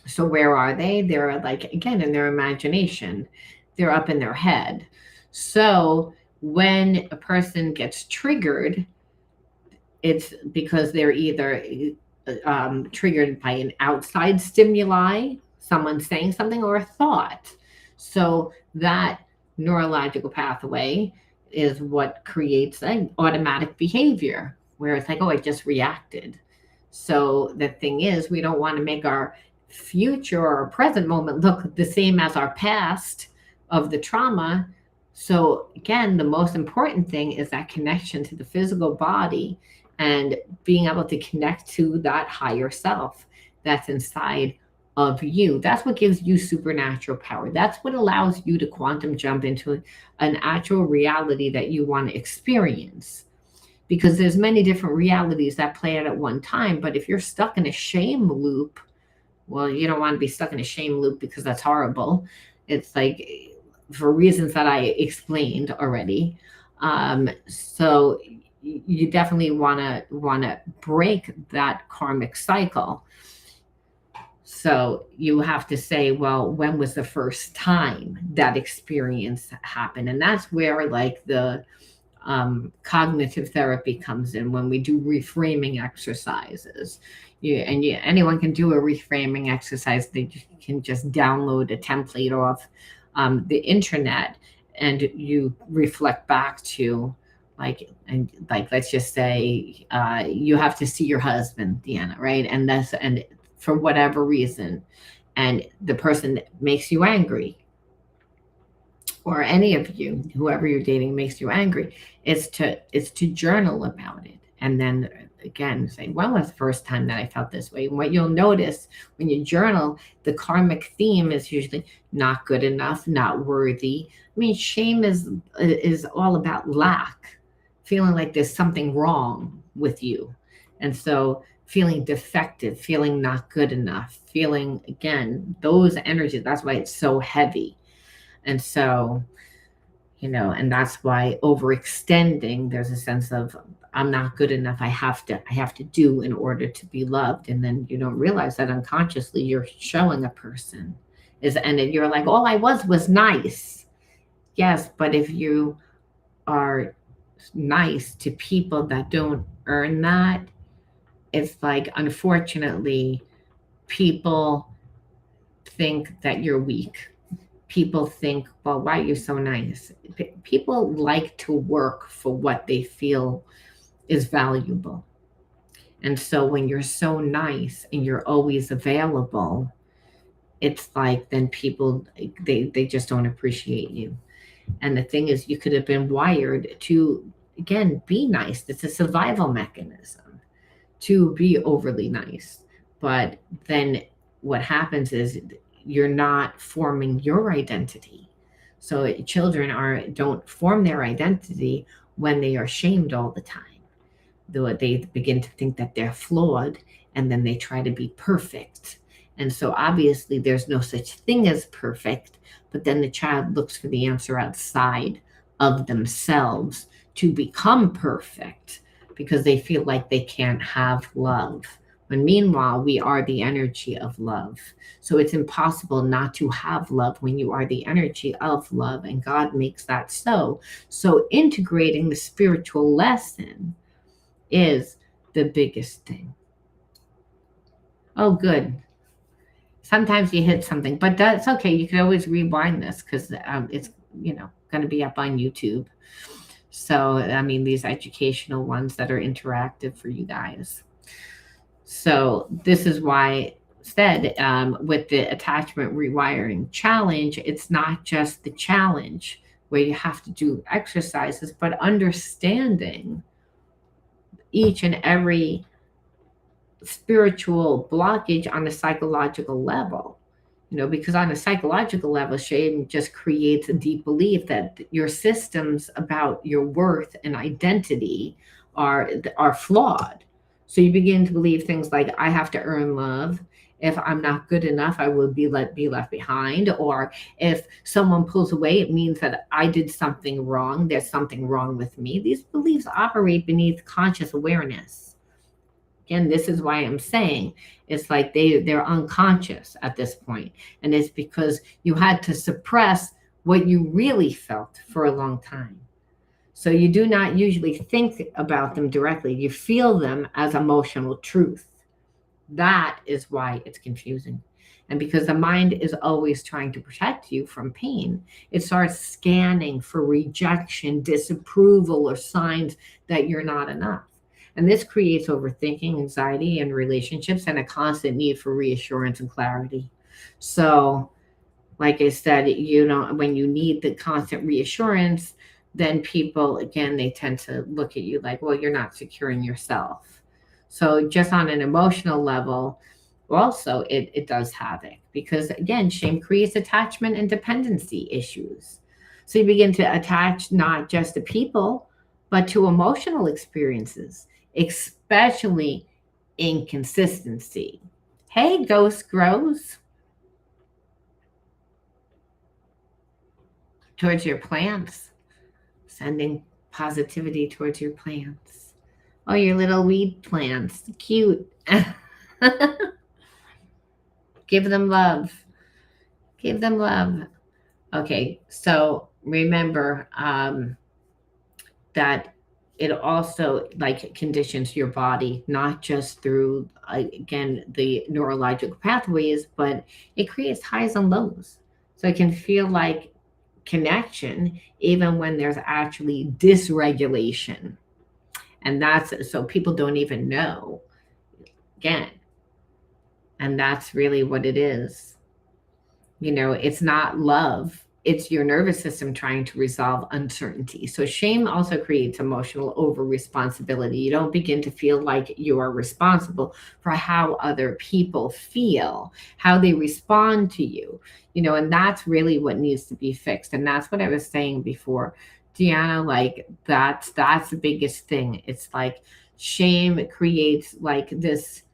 Speaker 1: So where are they? They're like, again, in their imagination. They're up in their head. So when a person gets triggered, it's because they're either triggered by an outside stimuli, someone saying something, or a thought. So that neurological pathway is what creates an automatic behavior where it's like, oh, I just reacted. So the thing is, we don't want to make our future or present moment look the same as our past of the trauma. So again, the most important thing is that connection to the physical body and being able to connect to that higher self that's inside of you. That's what gives you supernatural power. That's what allows you to quantum jump into an actual reality that you want to experience. Because there's many different realities that play out at one time. But if you're stuck in a shame loop, well, you don't want to be stuck in a shame loop because that's horrible. It's like for reasons that I explained already. So you definitely want to break that karmic cycle. So you have to say, well, when was the first time that experience happened? And that's where like the cognitive therapy comes in when we do reframing exercises. Anyone can do a reframing exercise. They can just download a template off the internet, and you reflect back to let's just say you have to see your husband, Deanna, right? And for whatever reason, and the person makes you angry, or any of you, whoever you're dating makes you angry, is to journal about it. And then again, say, when was the first time that I felt this way? And what you'll notice when you journal, the karmic theme is usually not good enough, not worthy. I mean, shame is all about lack, feeling like there's something wrong with you. And so feeling defective, feeling not good enough, feeling, again, those energies, that's why it's so heavy. And so, and that's why overextending, there's a sense of I'm not good enough. I have to do in order to be loved. And then you don't realize that unconsciously you're showing a person and you're like, all I was nice. Yes, but if you are nice to people that don't earn that, it's like, unfortunately, people think that you're weak. People think, well, why are you so nice? People like to work for what they feel is valuable. And so when you're so nice and you're always available, it's like then people, they just don't appreciate you. And the thing is, you could have been wired to, again, be nice. It's a survival mechanism to be overly nice. But then what happens is you're not forming your identity. So children don't form their identity when they are shamed all the time. Though they begin to think that they're flawed, and then they try to be perfect. And so obviously there's no such thing as perfect, but then the child looks for the answer outside of themselves to become perfect because they feel like they can't have love. When meanwhile, we are the energy of love. So it's impossible not to have love when you are the energy of love, and God makes that so. So integrating the spiritual lesson is the biggest thing. Oh, good. Sometimes you hit something, but that's okay. You can always rewind this because it's going to be up on YouTube. So I mean, these educational ones that are interactive for you guys. So this is why said with the attachment rewiring challenge, it's not just the challenge where you have to do exercises, but understanding each and every spiritual blockage on a psychological level. Because on a psychological level, shame just creates a deep belief that your systems about your worth and identity are flawed. So you begin to believe things like, I have to earn love. If I'm not good enough, I will be left behind. Or if someone pulls away, it means that I did something wrong. There's something wrong with me. These beliefs operate beneath conscious awareness. Again, this is why I'm saying it's like they're unconscious at this point. And it's because you had to suppress what you really felt for a long time. So you do not usually think about them directly. You feel them as emotional truth. That is why it's confusing. And because the mind is always trying to protect you from pain, it starts scanning for rejection, disapproval, or signs that you're not enough. And this creates overthinking, anxiety in relationships, and a constant need for reassurance and clarity. So, like I said, when you need the constant reassurance, then people, again, they tend to look at you like, well, you're not securing yourself. So, just on an emotional level, also, it does havoc because, again, shame creates attachment and dependency issues. So, you begin to attach not just to people, but to emotional experiences, especially inconsistency. Hey, Ghost Grows. Towards your plants, sending positivity towards your plants. Oh, your little weed plants, cute. Give them love. Give them love. Okay, so remember that it also like conditions your body, not just through again the neurological pathways, but it creates highs and lows. So it can feel like connection even when there's actually dysregulation. And that's so people don't even know again. And that's really what it is. It's not love. It's your nervous system trying to resolve uncertainty. So shame also creates emotional over responsibility. You don't begin to feel like you are responsible for how other people feel, how they respond to you, and that's really what needs to be fixed. And that's what I was saying before, Deanna, like that's the biggest thing. It's like shame creates like this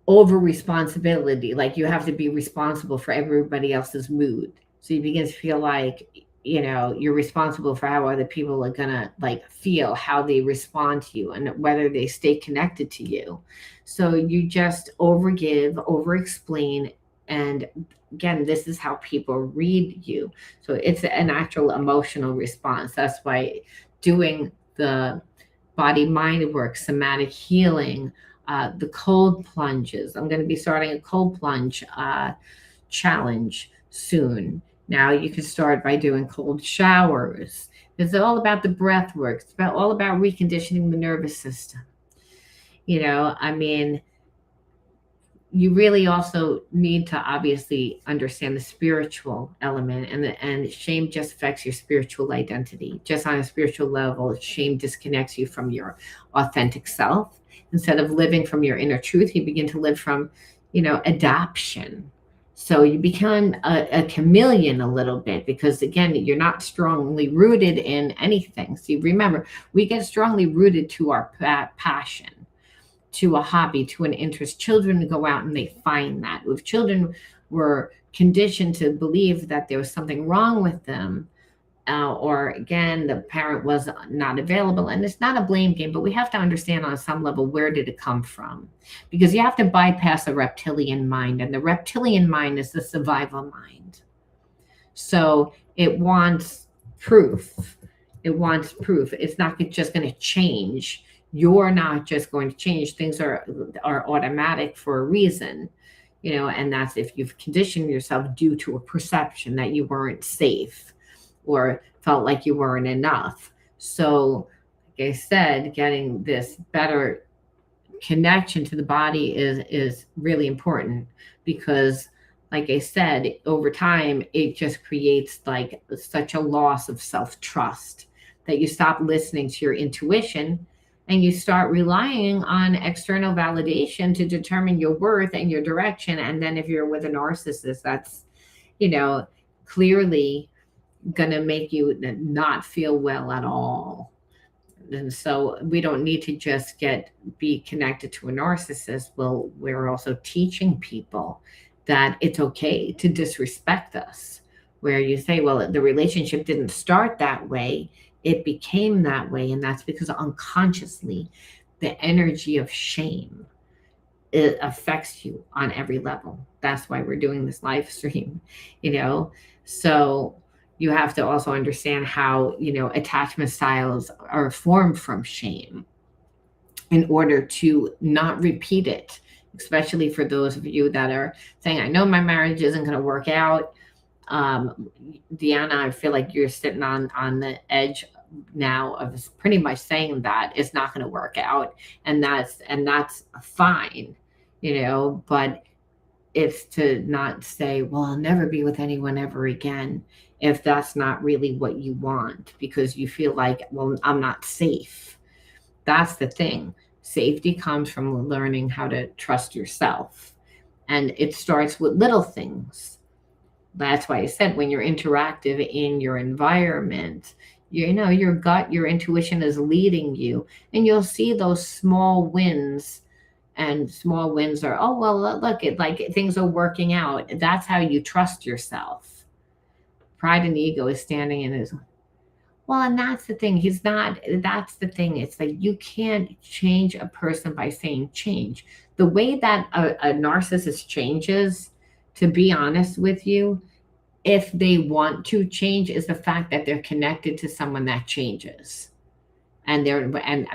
Speaker 1: over responsibility, like you have to be responsible for everybody else's mood. So you begin to feel like you're responsible for how other people are gonna like feel, how they respond to you, and whether they stay connected to you. So you just overgive, over explain, and again, this is how people read you. So it's an actual emotional response. That's why doing the body mind work, somatic healing, the cold plunges. I'm going to be starting a cold plunge challenge soon. Now you can start by doing cold showers. It's all about the breath work. It's all about reconditioning the nervous system. I mean, you really also need to obviously understand the spiritual element, and shame just affects your spiritual identity. Just on a spiritual level, shame disconnects you from your authentic self. Instead of living from your inner truth, you begin to live from, adaption. So you become a chameleon a little bit because, again, you're not strongly rooted in anything. See, remember, we get strongly rooted to our passion, to a hobby, to an interest. Children go out and they find that. If children were conditioned to believe that there was something wrong with them, or again, the parent was not available. And it's not a blame game, but we have to understand on some level, where did it come from? Because you have to bypass the reptilian mind, and the reptilian mind is the survival mind. So it wants proof. It wants proof. It's not just going to change. You're not just going to change. Things are automatic for a reason, and that's if you've conditioned yourself due to a perception that you weren't safe or felt like you weren't enough. So, like I said, getting this better connection to the body is really important, because like I said, over time it just creates like such a loss of self-trust that you stop listening to your intuition and you start relying on external validation to determine your worth and your direction. And then if you're with a narcissist, that's clearly gonna make you not feel well at all. And so we don't need to just be connected to a narcissist. Well, we're also teaching people that it's okay to disrespect us, where you say, well, the relationship didn't start that way, it became that way. And that's because unconsciously the energy of shame, it affects you on every level. That's why we're doing this live stream, so you have to also understand how, attachment styles are formed from shame in order to not repeat it, especially for those of you that are saying, I know my marriage isn't going to work out. Deanna, I feel like you're sitting on the edge now of pretty much saying that it's not going to work out. And that's fine, but it's to not say, well, I'll never be with anyone ever again, if that's not really what you want, because you feel like, well, I'm not safe. That's the thing. Safety comes from learning how to trust yourself. And it starts with little things. That's why I said, when you're interactive in your environment, your gut, your intuition is leading you, and you'll see those small wins. And small wins are, oh, well, look, things are working out. That's how you trust yourself. Pride and ego is standing in his, well, and that's the thing. That's the thing. It's like, you can't change a person by saying change. The way that a narcissist changes, to be honest with you, if they want to change, is the fact that they're connected to someone that changes. And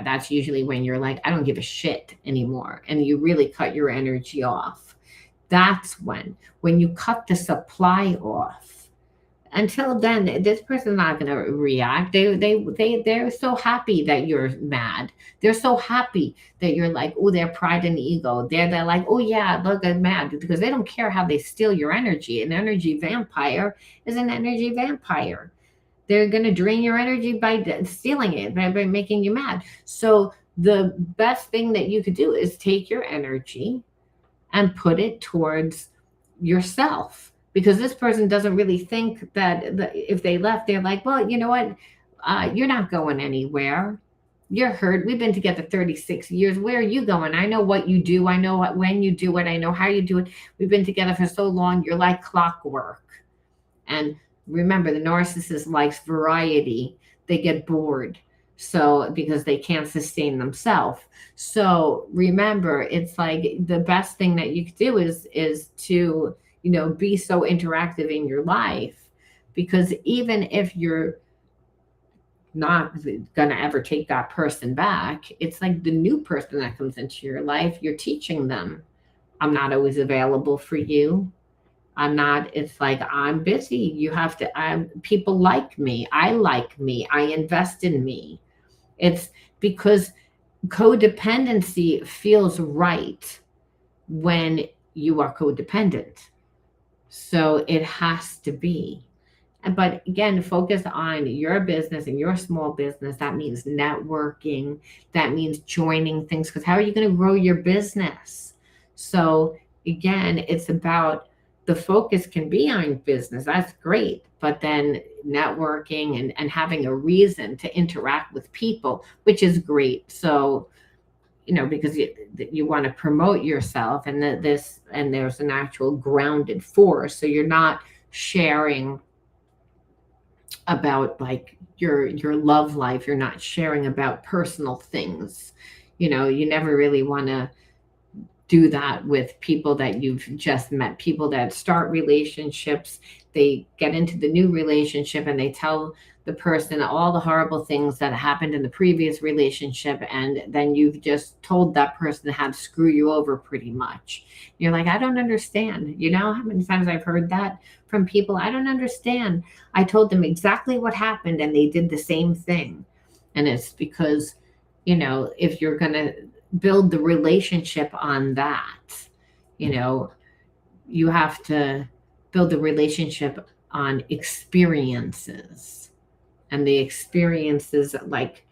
Speaker 1: that's usually when you're like, I don't give a shit anymore. And you really cut your energy off. That's when you cut the supply off. Until then, this person's not going to react. They're so happy that you're mad. They're so happy that you're like, oh, their pride and ego. They're like, oh yeah, look, I'm mad, because they don't care how they steal your energy. An energy vampire is an energy vampire. They're going to drain your energy by stealing it, by making you mad. So the best thing that you could do is take your energy and put it towards yourself. Because this person doesn't really think that if they left, they're like, well, you know what? You're not going anywhere. You're hurt. We've been together 36 years. Where are you going? I know what you do. I know when you do it. I know how you do it. We've been together for so long. You're like clockwork. And remember, the narcissist likes variety. They get bored. So because they can't sustain themselves. So remember, it's like the best thing that you could do is to be so interactive in your life, because even if you're not going to ever take that person back, it's like the new person that comes into your life, you're teaching them, I'm not always available for you. It's like, I'm busy. You have to, people like me. I invest in me. It's because codependency feels right when you are codependent. So it has to be. But again, focus on your business and your small business. That means networking. That means joining things, because how are you going to grow your business? So again, it's about, the focus can be on business. That's great. But then networking and having a reason to interact with people, which is great. So because you want to promote yourself, and there's an actual grounded force. So you're not sharing about like your love life. You're not sharing about personal things. You never really want to do that with people that you've just met. People that start relationships, they get into the new relationship and they tell the person all the horrible things that happened in the previous relationship, and then you've just told that person how to screw you over pretty much. You're like, I don't understand. You know how many times I've heard that from people? I don't understand. I told them exactly what happened and they did the same thing. And it's because, if you're going to build the relationship on that, you know, you have to build the relationship on experiences, and the experiences, like,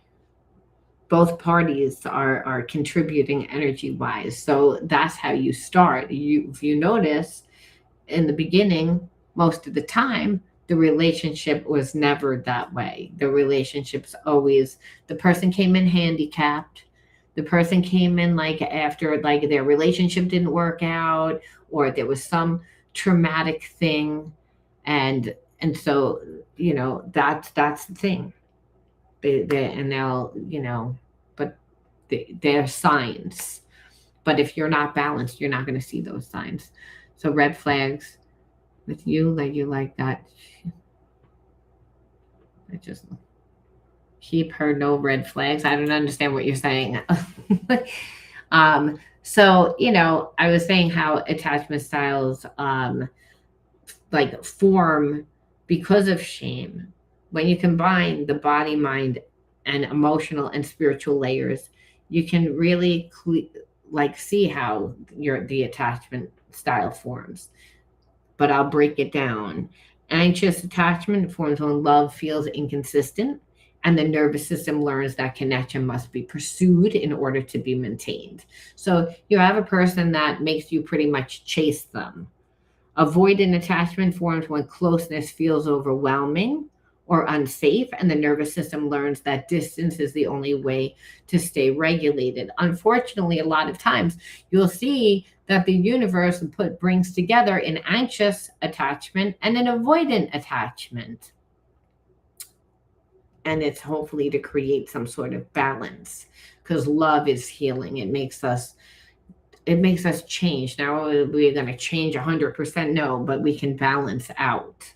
Speaker 1: both parties are contributing energy wise. So that's how you start. If you notice, in the beginning, most of the time, the relationship was never that way. The relationship's always, the person came in handicapped. The person came in like after like their relationship didn't work out, or there was some traumatic thing. And so, that's the thing. And they'll, but they're signs. But if you're not balanced, you're not going to see those signs. So red flags with you, like you like that. I just keep her no red flags. I don't understand what you're saying. So, I was saying how attachment styles like form because of shame. When you combine the body, mind, and emotional and spiritual layers, you can really like see how the attachment style forms. But I'll break it down. Anxious attachment forms when love feels inconsistent and the nervous system learns that connection must be pursued in order to be maintained. So you have a person that makes you pretty much chase them. Avoidant attachment forms when closeness feels overwhelming or unsafe, and the nervous system learns that distance is the only way to stay regulated. Unfortunately, a lot of times you'll see that the universe brings together an anxious attachment and an avoidant attachment. And it's hopefully to create some sort of balance, because love is healing. It makes us change. Now we're going to change 100%. No, but we can balance out.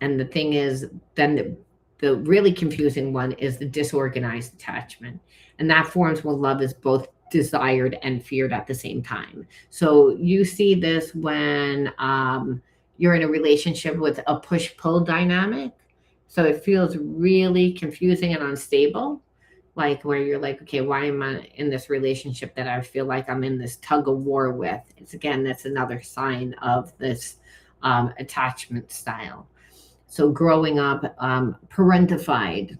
Speaker 1: And the thing is, then the really confusing one is the disorganized attachment. And that forms when love is both desired and feared at the same time. So you see this when you're in a relationship with a push-pull dynamic. So it feels really confusing and unstable, like where you're like, okay, why am I in this relationship that I feel like I'm in this tug of war with? That's another sign of this attachment style. So growing up parentified,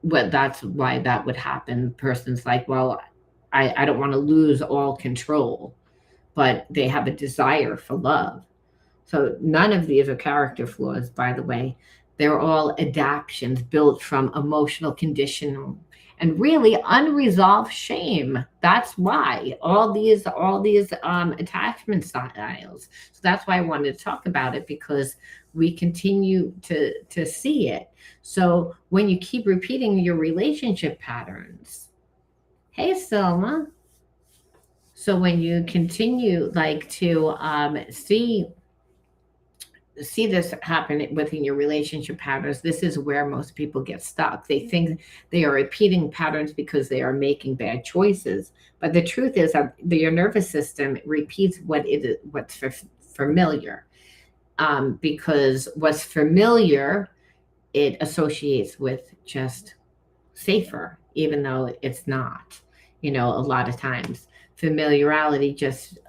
Speaker 1: that's why that would happen. Person's like, well, I don't want to lose all control, but they have a desire for love. So none of these are character flaws, by the way. They're all adaptations built from emotional conditioning and really unresolved shame. That's why all these attachment styles. So that's why I wanted to talk about it, because we continue to see it. So when you keep repeating your relationship patterns, hey Selma. So when you continue like to see this happen within your relationship patterns, this is where most people get stuck. They think they are repeating patterns because they are making bad choices. But the truth is that your nervous system repeats what's familiar, because what's familiar, it associates with just safer, even though it's not. A lot of times, familiarity just,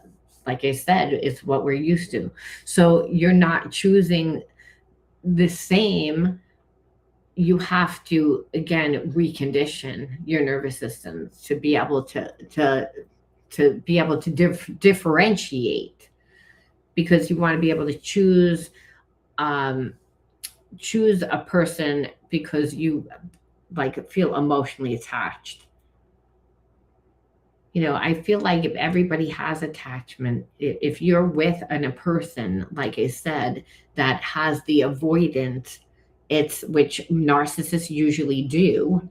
Speaker 1: like I said, it's what we're used to. So you're not choosing the same. You have to, again, recondition your nervous system to be able to differentiate, because you want to be able to choose a person because you like feel emotionally attached. I feel like if everybody has attachment, if you're with a person, like I said, that has the avoidant It's which narcissists usually do.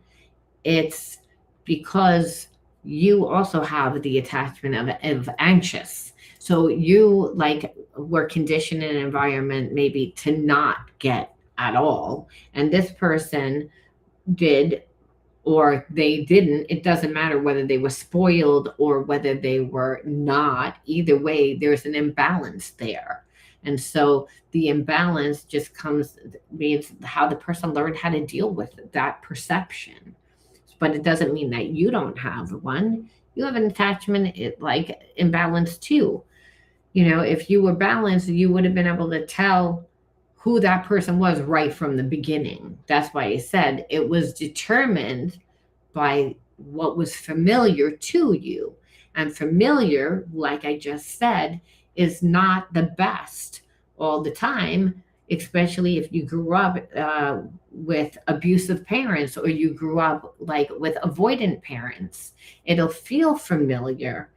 Speaker 1: It's because you also have the attachment of anxious. So you like were conditioned in an environment maybe to not get at all. And this person did or they didn't. It doesn't matter whether they were spoiled or whether they were not. Either way, there's an imbalance there. And so the imbalance just comes, means how the person learned how to deal with that perception. But it doesn't mean that you don't have one. You have an attachment like imbalance too. If you were balanced, you would have been able to tell who that person was right from the beginning. That's why I said it was determined by what was familiar to you. And familiar, like I just said, is not the best all the time, especially if you grew up with abusive parents or you grew up like with avoidant parents. It'll feel familiar.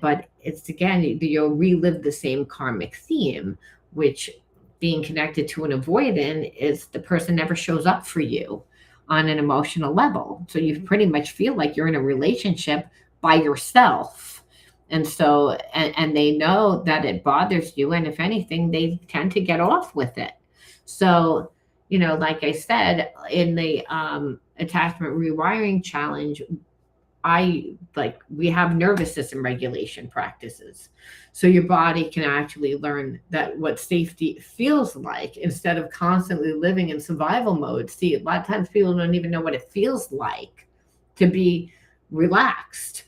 Speaker 1: But it's again, you'll relive the same karmic theme, which being connected to an avoidant is the person never shows up for you on an emotional level. So you pretty much feel like you're in a relationship by yourself. And so, and they know that it bothers you. And if anything, they tend to get off with it. So, like I said, in the attachment rewiring challenge, we have nervous system regulation practices. So your body can actually learn that what safety feels like instead of constantly living in survival mode. See, a lot of times people don't even know what it feels like to be relaxed,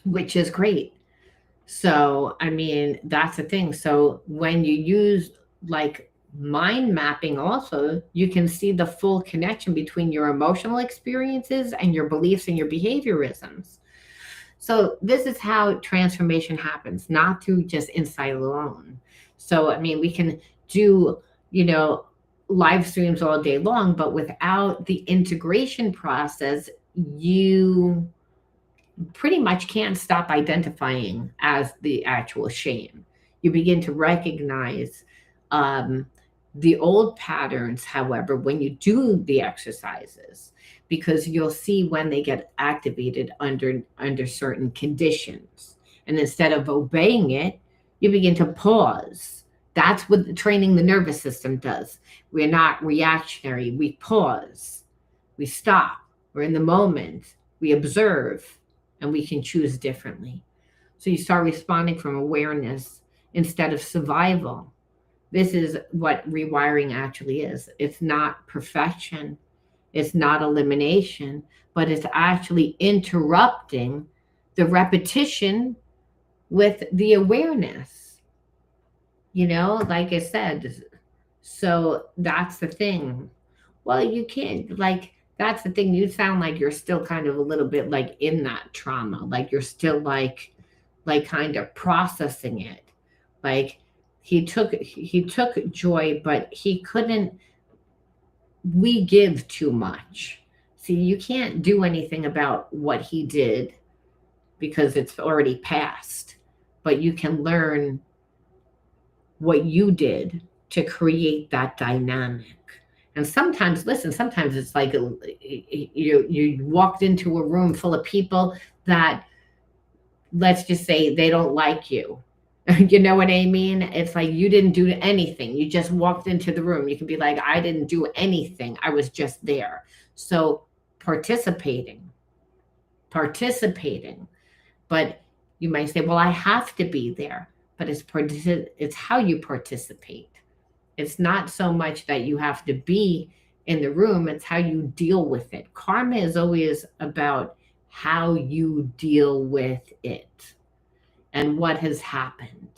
Speaker 1: which is great. So, I mean, that's the thing. So when you use like mind mapping also, you can see the full connection between your emotional experiences and your beliefs and your behaviorisms. So this is how transformation happens, not through just insight alone. So I mean, we can do, live streams all day long, but without the integration process, you pretty much can't stop identifying as the actual shame. You begin to recognize the old patterns, however, when you do the exercises, because you'll see when they get activated under certain conditions. And instead of obeying it, you begin to pause. That's what training the nervous system does. We're not reactionary. We pause. We stop. We're in the moment. We observe, and we can choose differently. So you start responding from awareness instead of survival. This is what rewiring actually is. It's not perfection. It's not elimination, but it's actually interrupting the repetition with the awareness, like I said. So that's the thing. Well, you can't, that's the thing. You sound like you're still kind of a little bit like in that trauma, like you're still like kind of processing it. Like he took joy, but he couldn't. We give too much. See, you can't do anything about what he did because it's already past, but you can learn what you did to create that dynamic. And sometimes, listen, sometimes it's like you walked into a room full of people that, let's just say, they don't like you. You know what I mean? It's like you didn't do anything. You just walked into the room. You can be like, I didn't do anything. I was just there. So participating. But you might say, well, I have to be there. But it's how you participate. It's not so much that you have to be in the room. It's how you deal with it. Karma is always about how you deal with it and what has happened.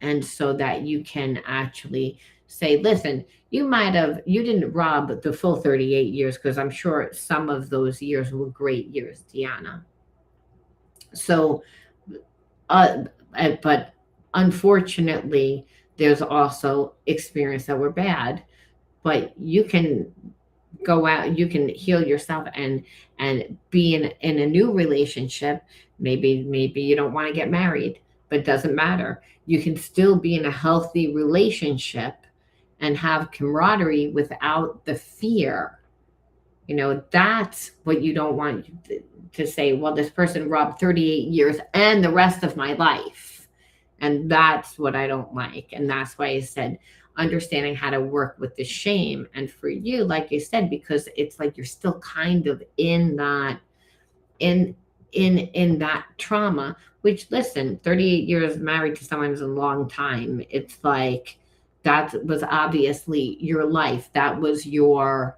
Speaker 1: And so that you can actually say, listen, you didn't rob the full 38 years, because I'm sure some of those years were great years, Deanna. So, but unfortunately, there's also experience that were bad, but you can go out, you can heal yourself and be in a new relationship. Maybe you don't want to get married, but it doesn't matter. You can still be in a healthy relationship and have camaraderie without the fear. That's what you don't want to say, well, this person robbed 38 years and the rest of my life. And that's what I don't like. And that's why I said understanding how to work with the shame. And for you, like you said, because it's like you're still kind of in that in that trauma, which, listen, 38 years married to someone is a long time. It's like that was obviously your life. That was your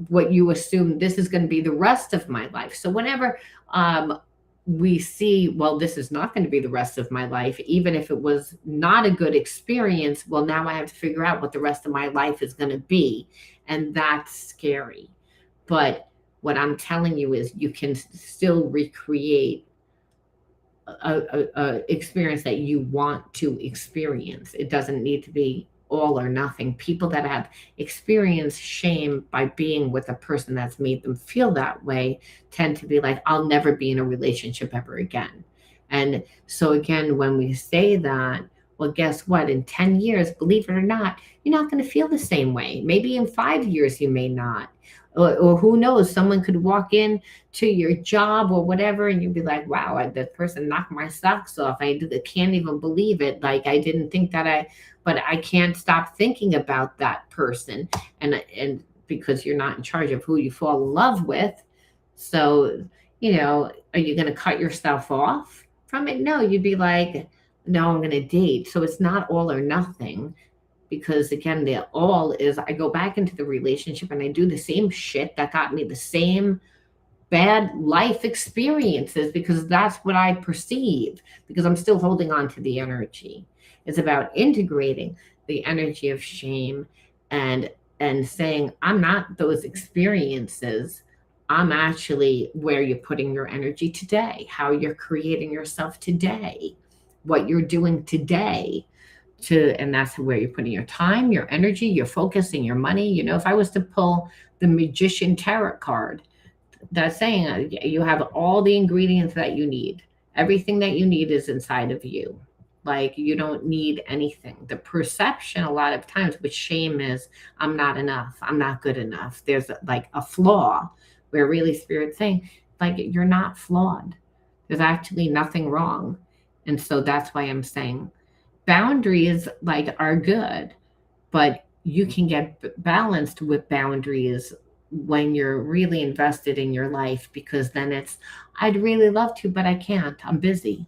Speaker 1: what you assume this is going to be the rest of my life. So whenever we see, well, this is not going to be the rest of my life, even if it was not a good experience, well, now I have to figure out what the rest of my life is going to be. And that's scary. But what I'm telling you is you can still recreate a experience that you want to experience. It doesn't need to be all or nothing. People that have experienced shame by being with a person that's made them feel that way tend to be like, I'll never be in a relationship ever again. And so again, when we say that, well, guess what? In 10 years, believe it or not, you're not going to feel the same way. Maybe in 5 years, you may not. Or who knows, someone could walk in to your job or whatever, and you'd be like, wow, that person knocked my socks off. I can't even believe it. Like, I didn't think that but I can't stop thinking about that person. And because you're not in charge of who you fall in love with. So, are you going to cut yourself off from it? No, you'd be like, no, I'm going to date. So it's not all or nothing. Because again, the all is I go back into the relationship and I do the same shit that got me the same bad life experiences, because that's what I perceive, because I'm still holding on to the energy. It's about integrating the energy of shame and saying, I'm not those experiences. I'm actually where you're putting your energy today, how you're creating yourself today, what you're doing today. And that's where you're putting your time, your energy, your focus, and your money. If I was to pull the magician tarot card, that's saying you have all the ingredients that you need. Everything that you need is inside of you. Like, you don't need anything. The perception a lot of times with shame is, I'm not enough, I'm not good enough. There's like a flaw, where really Spirit's saying, like, you're not flawed. There's actually nothing wrong. And so that's why I'm saying boundaries like are good, but you can get balanced with boundaries when you're really invested in your life, because then it's, I'd really love to, but I can't, I'm busy.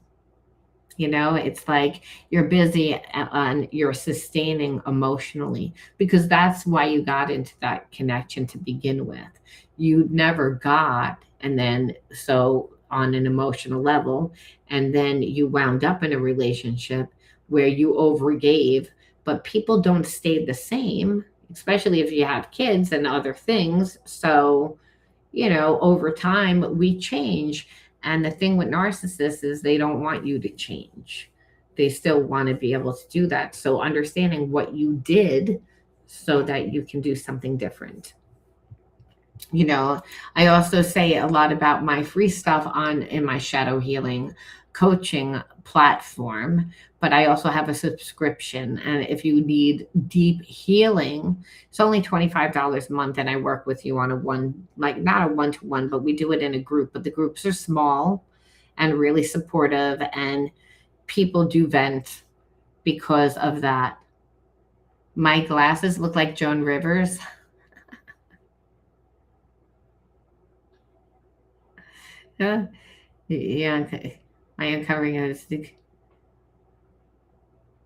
Speaker 1: It's like you're busy and you're sustaining emotionally, because that's why you got into that connection to begin with. You never got, and then so on an emotional level, and then you wound up in a relationship where you overgave, but people don't stay the same, especially if you have kids and other things. So, over time we change. And the thing with narcissists is they don't want you to change. They still want to be able to do that. So understanding what you did so that you can do something different. I also say a lot about my free stuff in my shadow healing coaching platform, but I also have a subscription. And if you need deep healing, it's only $25 a month. And I work with you on not a one-to-one, but we do it in a group. But the groups are small and really supportive, and people do vent because of that. My glasses look like Joan Rivers. Yeah. Yeah, okay. My uncovering is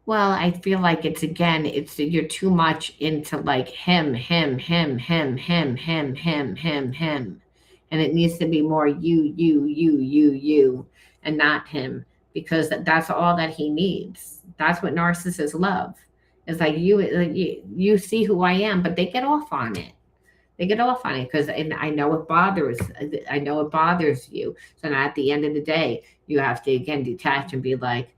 Speaker 1: well, I feel like you're too much into like him, him, him, him, him, him, him, him, him. And it needs to be more you, and not him, because that's all that he needs. That's what narcissists love. It's like you see who I am, but they get off on it. They get off on it because I know it bothers. I know it bothers you. So now at the end of the day, you have to again detach and be like,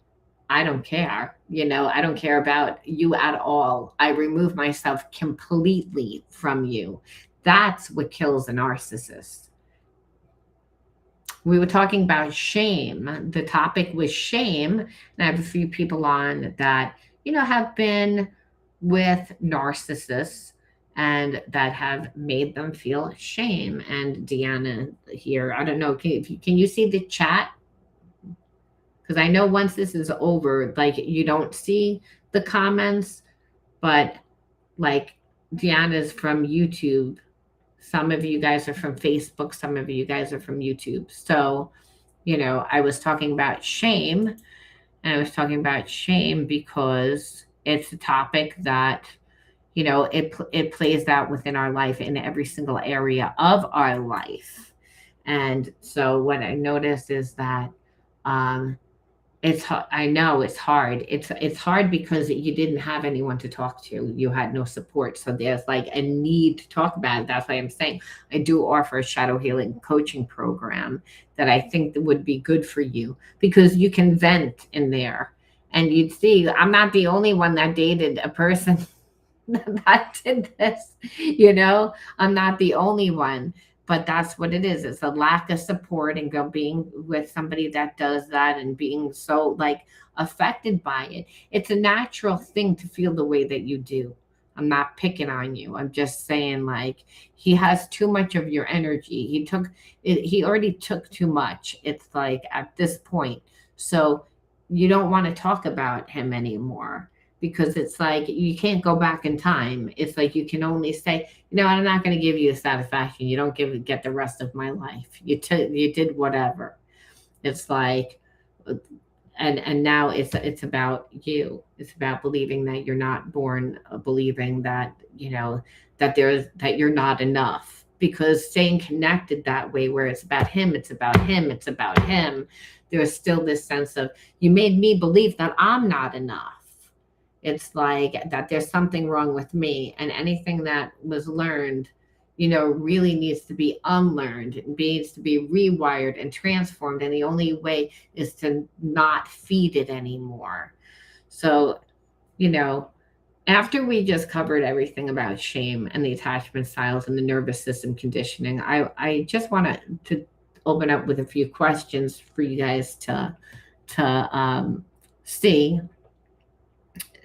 Speaker 1: I don't care. I don't care about you at all. I remove myself completely from you. That's what kills a narcissist. We were talking about shame. The topic was shame. And I have a few people on that, have been with narcissists and that have made them feel shame. And Deanna here, I don't know, can you see the chat? Because I know once this is over, like you don't see the comments, but like Deanna's from YouTube. Some of you guys are from Facebook, some of you guys are from YouTube. So, I was talking about shame, and I was talking about shame because it's a topic that, it plays out within our life in every single area of our life. And so what I noticed is that um, I know it's hard. It's hard because you didn't have anyone to talk to. You had no support. So there's like a need to talk about it. That's why I'm saying I do offer a shadow healing coaching program that I think that would be good for you because you can vent in there. And you'd see I'm not the only one that dated a person that did this, I'm not the only one, but that's what it is. It's a lack of support and being with somebody that does that and being so like affected by it. It's a natural thing to feel the way that you do. I'm not picking on you. I'm just saying like he has too much of your energy. He already took too much. It's like at this point. So you don't want to talk about him anymore because it's like you can't go back in time. It's like you can only say, I'm not going to give you the satisfaction. You don't get the rest of my life. You did whatever. It's like, and now it's about you. It's about believing that you're not born, believing that that you're not enough. Because staying connected that way, where it's about him, it's about him, it's about him. There's still this sense of you made me believe that I'm not enough. It's like that there's something wrong with me, and anything that was learned, really needs to be unlearned. It needs to be rewired and transformed. And the only way is to not feed it anymore. So, you know, after we just covered everything about shame and the attachment styles and the nervous system conditioning, I just want to open up with a few questions for you guys to see,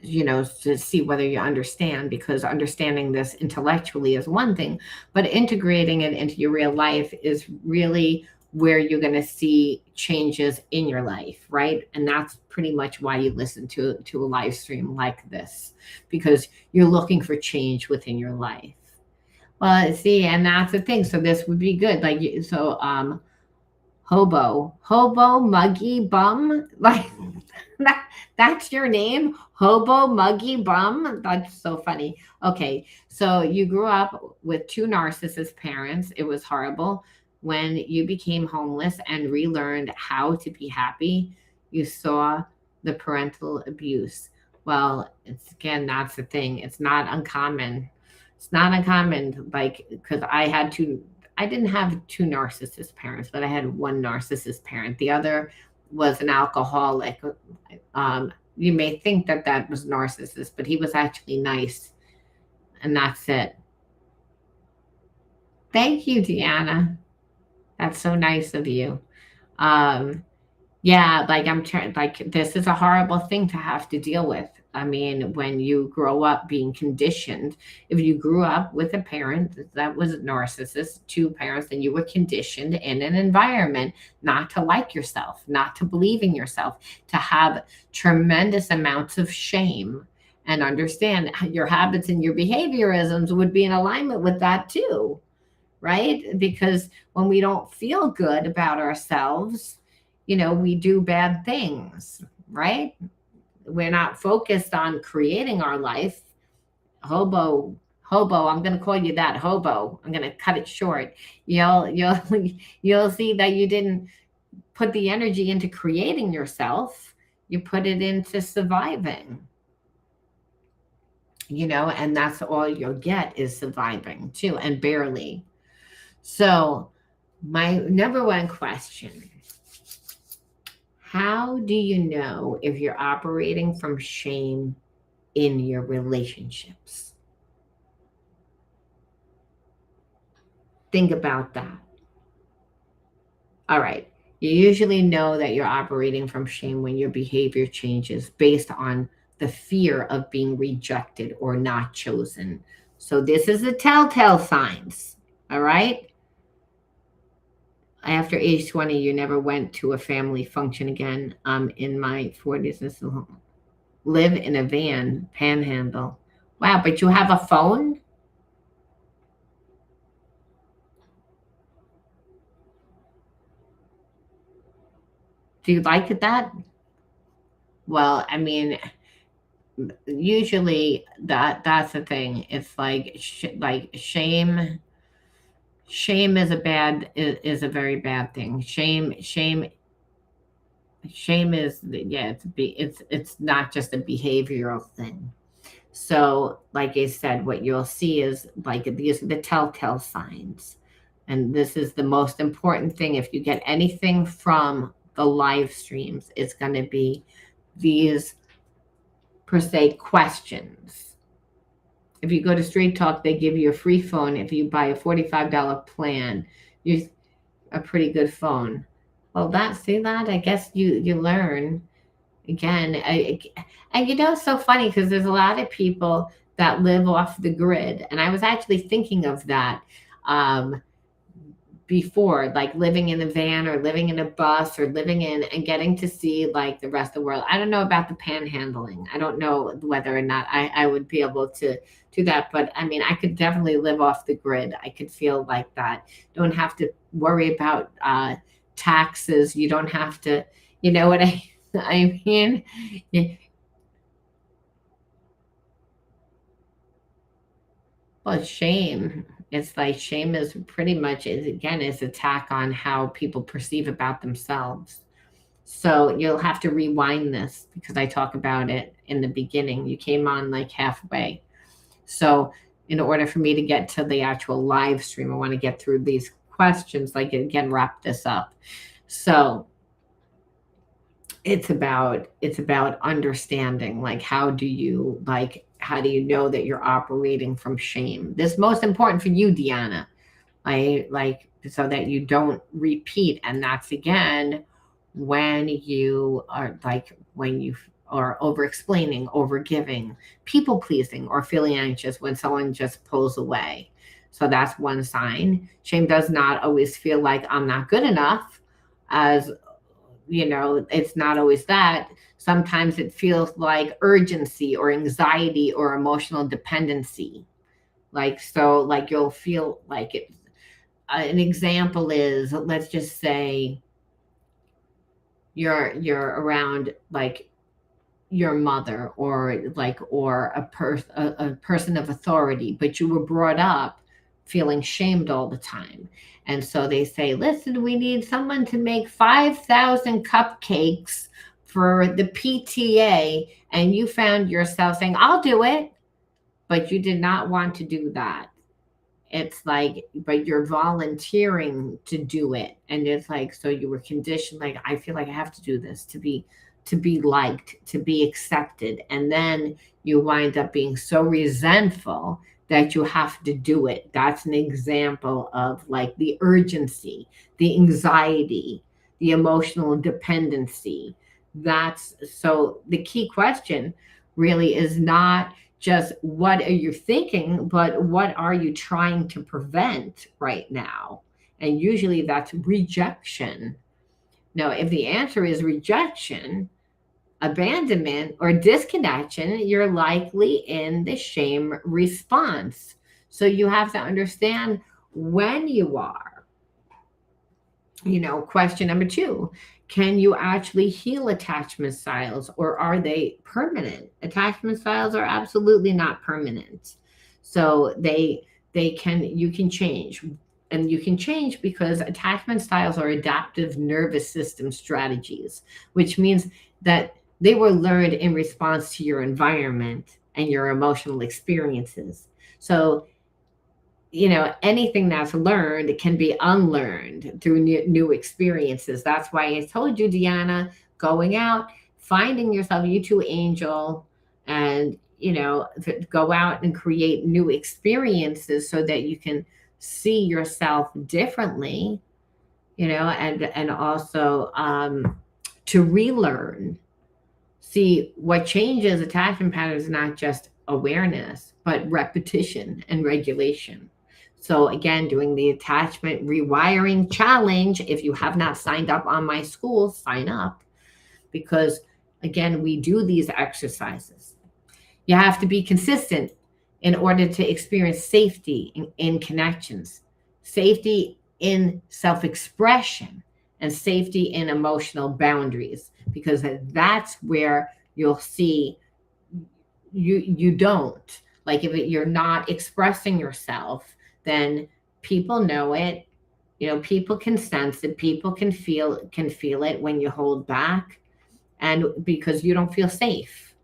Speaker 1: to see whether you understand, because understanding this intellectually is one thing, but integrating it into your real life is really where you're going to see changes in your life, right? And that's pretty much why you listen to a live stream like this, because you're looking for change within your life. Well, see, and that's the thing. So this would be good. Hobo, muggy bum, like that's your name, hobo, muggy bum. That's so funny. Okay, so you grew up with two narcissist parents. It was horrible. When you became homeless and relearned how to be happy, you saw the parental abuse. Well, it's again, that's the thing. It's not uncommon. It's not uncommon, like, because I didn't have two narcissist parents, but I had one narcissist parent. The other was an alcoholic. You may think that that was narcissist, but he was actually nice, and that's it. Thank you, Deanna. That's so nice of you. Um, Yeah, like I'm trying, like this is a horrible thing to have to deal with. I mean, when you grow up being conditioned, if you grew up with a parent that was a narcissist, two parents, then you were conditioned in an environment not to like yourself, not to believe in yourself, to have tremendous amounts of shame. And understand your habits and your behaviorisms would be in alignment with that too, right? Because when we don't feel good about ourselves, we do bad things, right? We're not focused on creating our life. Hobo, I'm going to call you that, hobo. I'm going to cut it short. You'll you'll see that you didn't put the energy into creating yourself. You put it into surviving. And that's all you'll get is surviving too, and barely. So, my number one question: how do you know if you're operating from shame in your relationships? Think about that. All right. You usually know that you're operating from shame when your behavior changes based on the fear of being rejected or not chosen. So this is the telltale signs. All right. After age 20, you never went to a family function again. In my 40s and still live in a van, panhandle. Wow, but you have a phone? Do you like it that? Well, I mean, usually that's the thing. It's like like shame is a very bad thing. Shame is, yeah, it's not just a behavioral thing. So, like I said, what you'll see is like these are the telltale signs. And this is the most important thing. If you get anything from the live streams, it's going to be these, per se, questions. If you go to Street Talk, they give you a free phone. If you buy a $45 plan, you a pretty good phone. Well, see that? I guess you learn again. And it's so funny because there's a lot of people that live off the grid, and I was actually thinking of that. Before, like living in a van or living in a bus or living in and getting to see like the rest of the world. I don't know about the panhandling. I don't know whether or not I would be able to do that. But I mean, I could definitely live off the grid. I could feel like that. Don't have to worry about taxes. You don't have to, you know what I mean? Yeah. Well, shame. It's like shame is pretty much is again is attack on how people perceive about themselves. So you'll have to rewind this because I talk about it in the beginning. You came on like halfway. So in order for me to get to the actual live stream, I want to get through these questions, like again, wrap this up. So it's about understanding like how do you know that you're operating from shame. This is most important for you, Deanna, like so that you don't repeat. And that's again when you are like when you are over explaining, over giving, people pleasing, or feeling anxious when someone just pulls away. So that's one sign. Shame does not always feel like I'm not good enough, as it's not always that. Sometimes it feels like urgency or anxiety or emotional dependency. Like, so, like, you'll feel like it. An example is, let's just say you're around like your mother or a person of authority, but you were brought up feeling shamed all the time. And so they say, listen, we need someone to make 5,000 cupcakes for the PTA, and you found yourself saying, I'll do it, but you did not want to do that. It's like, but you're volunteering to do it. And it's like, so you were conditioned, like, I feel like I have to do this to be liked, to be accepted. And then you wind up being so resentful that you have to do it. That's an example of like the urgency, the anxiety, the emotional dependency. That's so the key question really is not just what are you thinking, but what are you trying to prevent right now? And usually that's rejection. Now, if the answer is rejection, abandonment, or disconnection, you're likely in the shame response. So you have to understand when you are. Question number two, can you actually heal attachment styles, or are they permanent? Attachment styles are absolutely not permanent. So you can change. And you can change because attachment styles are adaptive nervous system strategies, which means that they were learned in response to your environment and your emotional experiences. So anything that's learned can be unlearned through new experiences. That's why I told you, Deanna, going out, finding yourself, you two angel, and go out and create new experiences so that you can see yourself differently, and also to relearn See, what changes attachment patterns is not just awareness, but repetition and regulation. So, again, doing the attachment rewiring challenge. If you have not signed up on my school, sign up, because, again, we do these exercises. You have to be consistent in order to experience safety in connections, safety in self expression, and safety in emotional boundaries, because that's where you'll see you don't. Like, if you're not expressing yourself, then people know it. People can sense it. People can feel it when you hold back, and because you don't feel safe.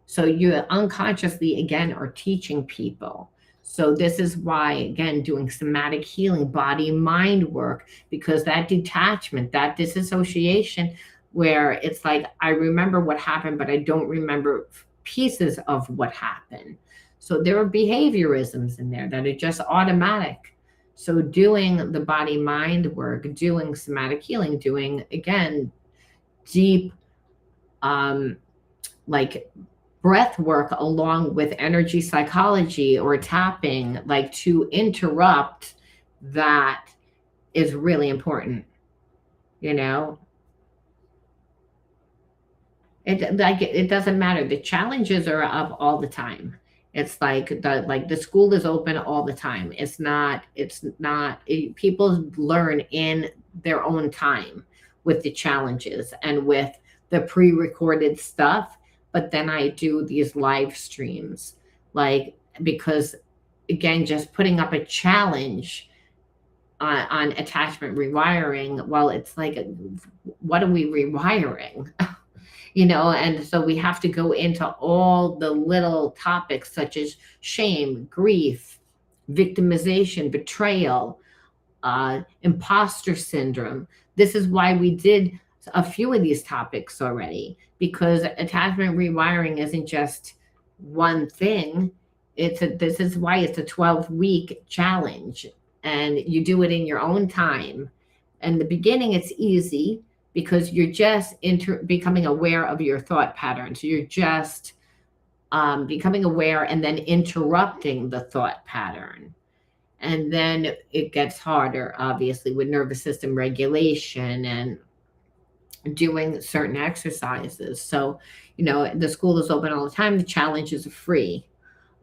Speaker 1: So you unconsciously, again, are teaching people. So this is why, again, doing somatic healing, body mind work, because that detachment, that disassociation, where it's like, I remember what happened, but I don't remember pieces of what happened. So there are behaviorisms in there that are just automatic. So doing the body mind work, doing somatic healing, doing, again, deep, like, breath work along with energy psychology or tapping, like, to interrupt that, is really important. You know, it doesn't matter. The challenges are up all the time. It's like the school is open all the time. People learn in their own time with the challenges and with the pre-recorded stuff. But then I do these live streams, like, because, again, just putting up a challenge on attachment rewiring, well, it's like, what are we rewiring? And so we have to go into all the little topics such as shame, grief, victimization, betrayal, imposter syndrome. This is why we did a few of these topics already, because attachment rewiring isn't just one thing. This is why it's a 12-week challenge, and you do it in your own time. In the beginning, it's easy because you're just becoming aware of your thought patterns. You're just becoming aware and then interrupting the thought pattern. And then it gets harder, obviously, with nervous system regulation and doing certain exercises. So, the school is open all the time. The challenges are free.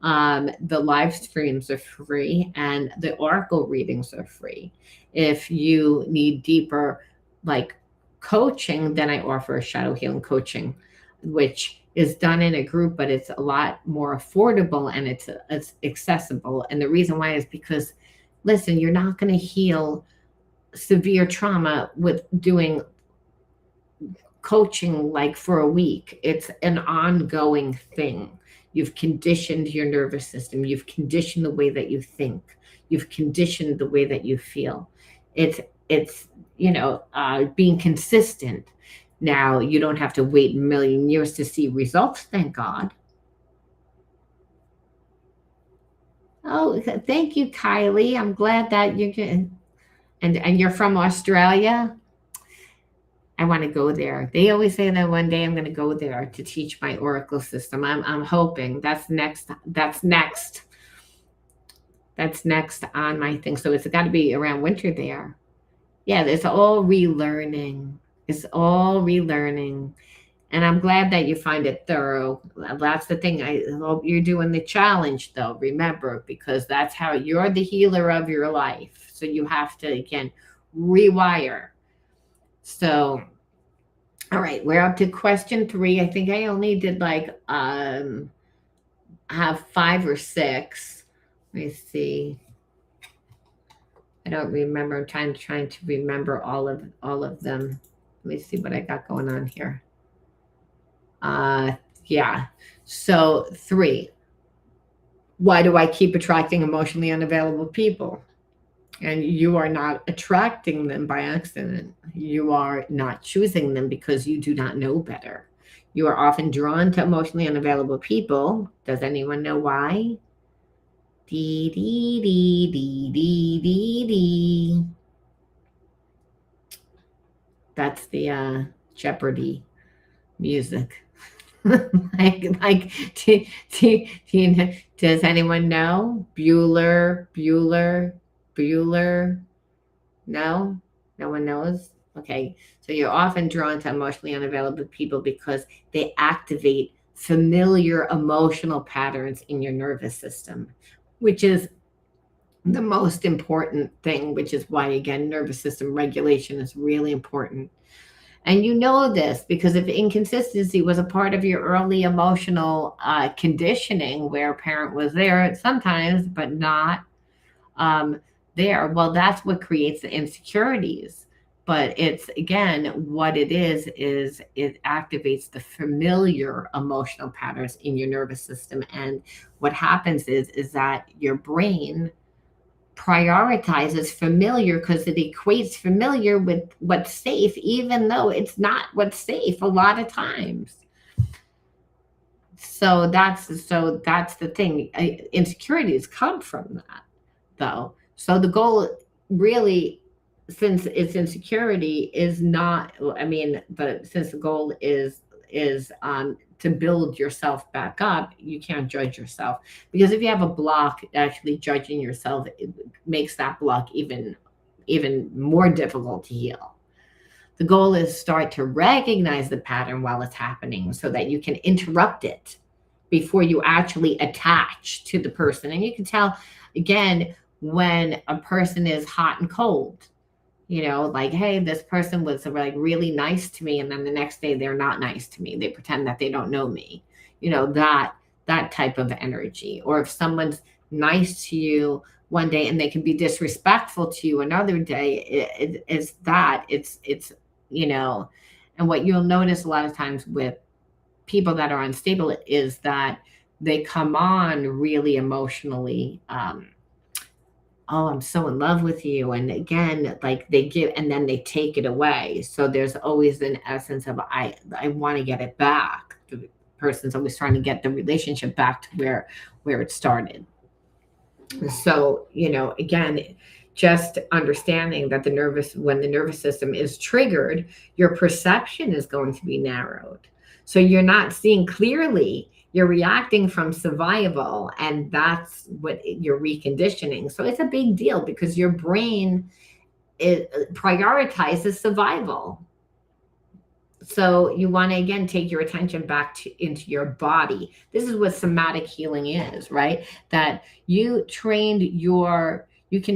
Speaker 1: The live streams are free, and the oracle readings are free. If you need deeper, like, coaching, then I offer shadow healing coaching, which is done in a group, but it's a lot more affordable, and it's accessible. And the reason why is because, listen, you're not going to heal severe trauma with doing coaching like for a week. It's an ongoing thing. You've conditioned your nervous system. You've conditioned the way that you think. You've conditioned the way that you feel. It's being consistent. Now, you don't have to wait a million years to see results, thank God. Oh, thank you, Kylie. I'm glad that you're getting, and you're from Australia. I want to go there. They always say that one day I'm going to go there to teach my oracle system. I'm hoping that's next. That's next. That's next on my thing. So it's got to be around winter there. Yeah, it's all relearning. It's all relearning. And I'm glad that you find it thorough. That's the thing. I hope you're doing the challenge, though. Remember, because that's how you're the healer of your life. So you have to, again, rewire. So, all right, we're up to question 3. I think I only did have 5 or 6. Let me see. I don't remember. I'm trying to remember all of them. Let me see what I got going on here. Yeah. So 3. Why do I keep attracting emotionally unavailable people? And you are not attracting them by accident. You are not choosing them because you do not know better. You are often drawn to emotionally unavailable people. Does anyone know why? Dee, dee, dee, dee, dee, dee, dee. That's the Jeopardy music. Does anyone know? Bueller. No? No one knows? Okay. So you're often drawn to emotionally unavailable people because they activate familiar emotional patterns in your nervous system, which is the most important thing, which is why, again, nervous system regulation is really important. And you know this because if inconsistency was a part of your early emotional conditioning where a parent was there sometimes, but not um, there. Well, that's what creates the insecurities. But it's again, what it is it activates the familiar emotional patterns in your nervous system. And what happens is that your brain prioritizes familiar because it equates familiar with what's safe, even though it's not what's safe a lot of times. So that's the thing. Insecurities come from that though. So the goal really, since it's insecurity, is not. I mean, but since the goal is to build yourself back up, you can't judge yourself because if you have a block, actually judging yourself it makes that block even more difficult to heal. The goal is start to recognize the pattern while it's happening so that you can interrupt it before you actually attach to the person. And you can tell again when a person is hot and cold, like, hey, this person was like really nice to me. And then the next day they're not nice to me. They pretend that they don't know me, that type of energy. Or if someone's nice to you one day and they can be disrespectful to you another day, it's that you know, and what you'll notice a lot of times with people that are unstable is that they come on really emotionally. Oh, I'm so in love with you. And again, like they give and then they take it away. So there's always an essence of I want to get it back. The person's always trying to get the relationship back to where it started. So, again, just understanding that when the nervous system is triggered, your perception is going to be narrowed. So you're not seeing clearly. You're reacting from survival, and that's what you're reconditioning. So it's a big deal because your brain prioritizes survival. So you want to again take your attention back into your body. This is what somatic healing is, right? That you can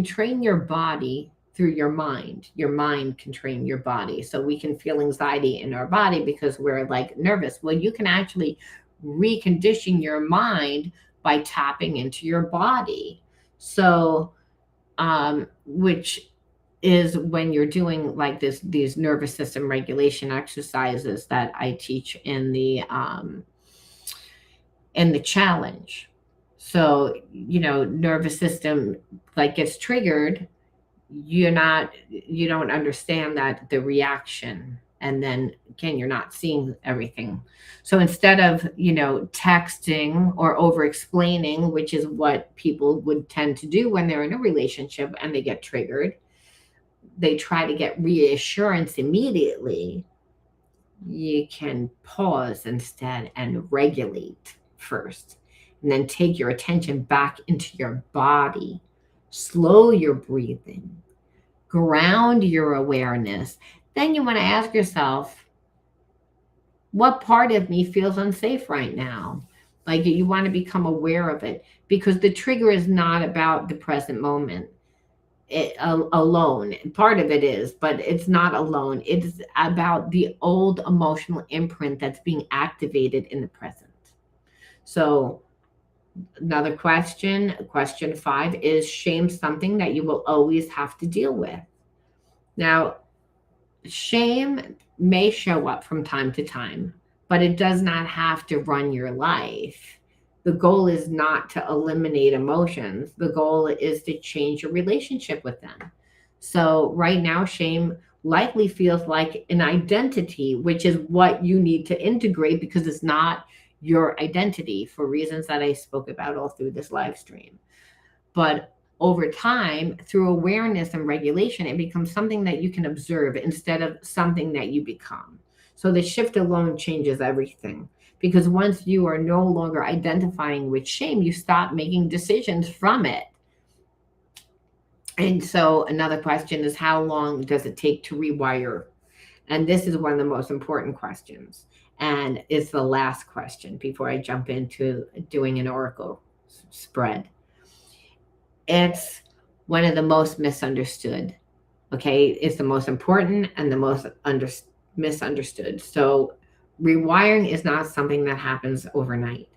Speaker 1: train your body through your mind. Your mind can train your body. So we can feel anxiety in our body because we're like nervous. Well, you can actually recondition your mind by tapping into your body. So which is when you're doing like these nervous system regulation exercises that I teach in the challenge. So, nervous system like gets triggered, you don't understand that the reaction, and then again you're not seeing everything. So instead of texting or over explaining, which is what people would tend to do when they're in a relationship and they get triggered, they try to get reassurance immediately. You can pause instead and regulate first, and then take your attention back into your body. Slow your breathing, ground your awareness. Then you want to ask yourself, what part of me feels unsafe right now? Like you want to become aware of it because the trigger is not about the present moment alone. Part of it is, but it's not alone. It's about the old emotional imprint that's being activated in the present. So another question 5, is shame something that you will always have to deal with? Now, shame may show up from time to time, but it does not have to run your life. The goal is not to eliminate emotions. The goal is to change your relationship with them. So, right now, shame likely feels like an identity, which is what you need to integrate because it's not your identity for reasons that I spoke about all through this live stream. But over time, through awareness and regulation, it becomes something that you can observe instead of something that you become. So the shift alone changes everything Because once you are no longer identifying with shame, you stop making decisions from it. And so another question is, how long does it take to rewire? And this is one of the most important questions. And it's the last question before I jump into doing an oracle spread. It's one of the most misunderstood. Okay, it's the most important and the most misunderstood. So rewiring is not something that happens overnight,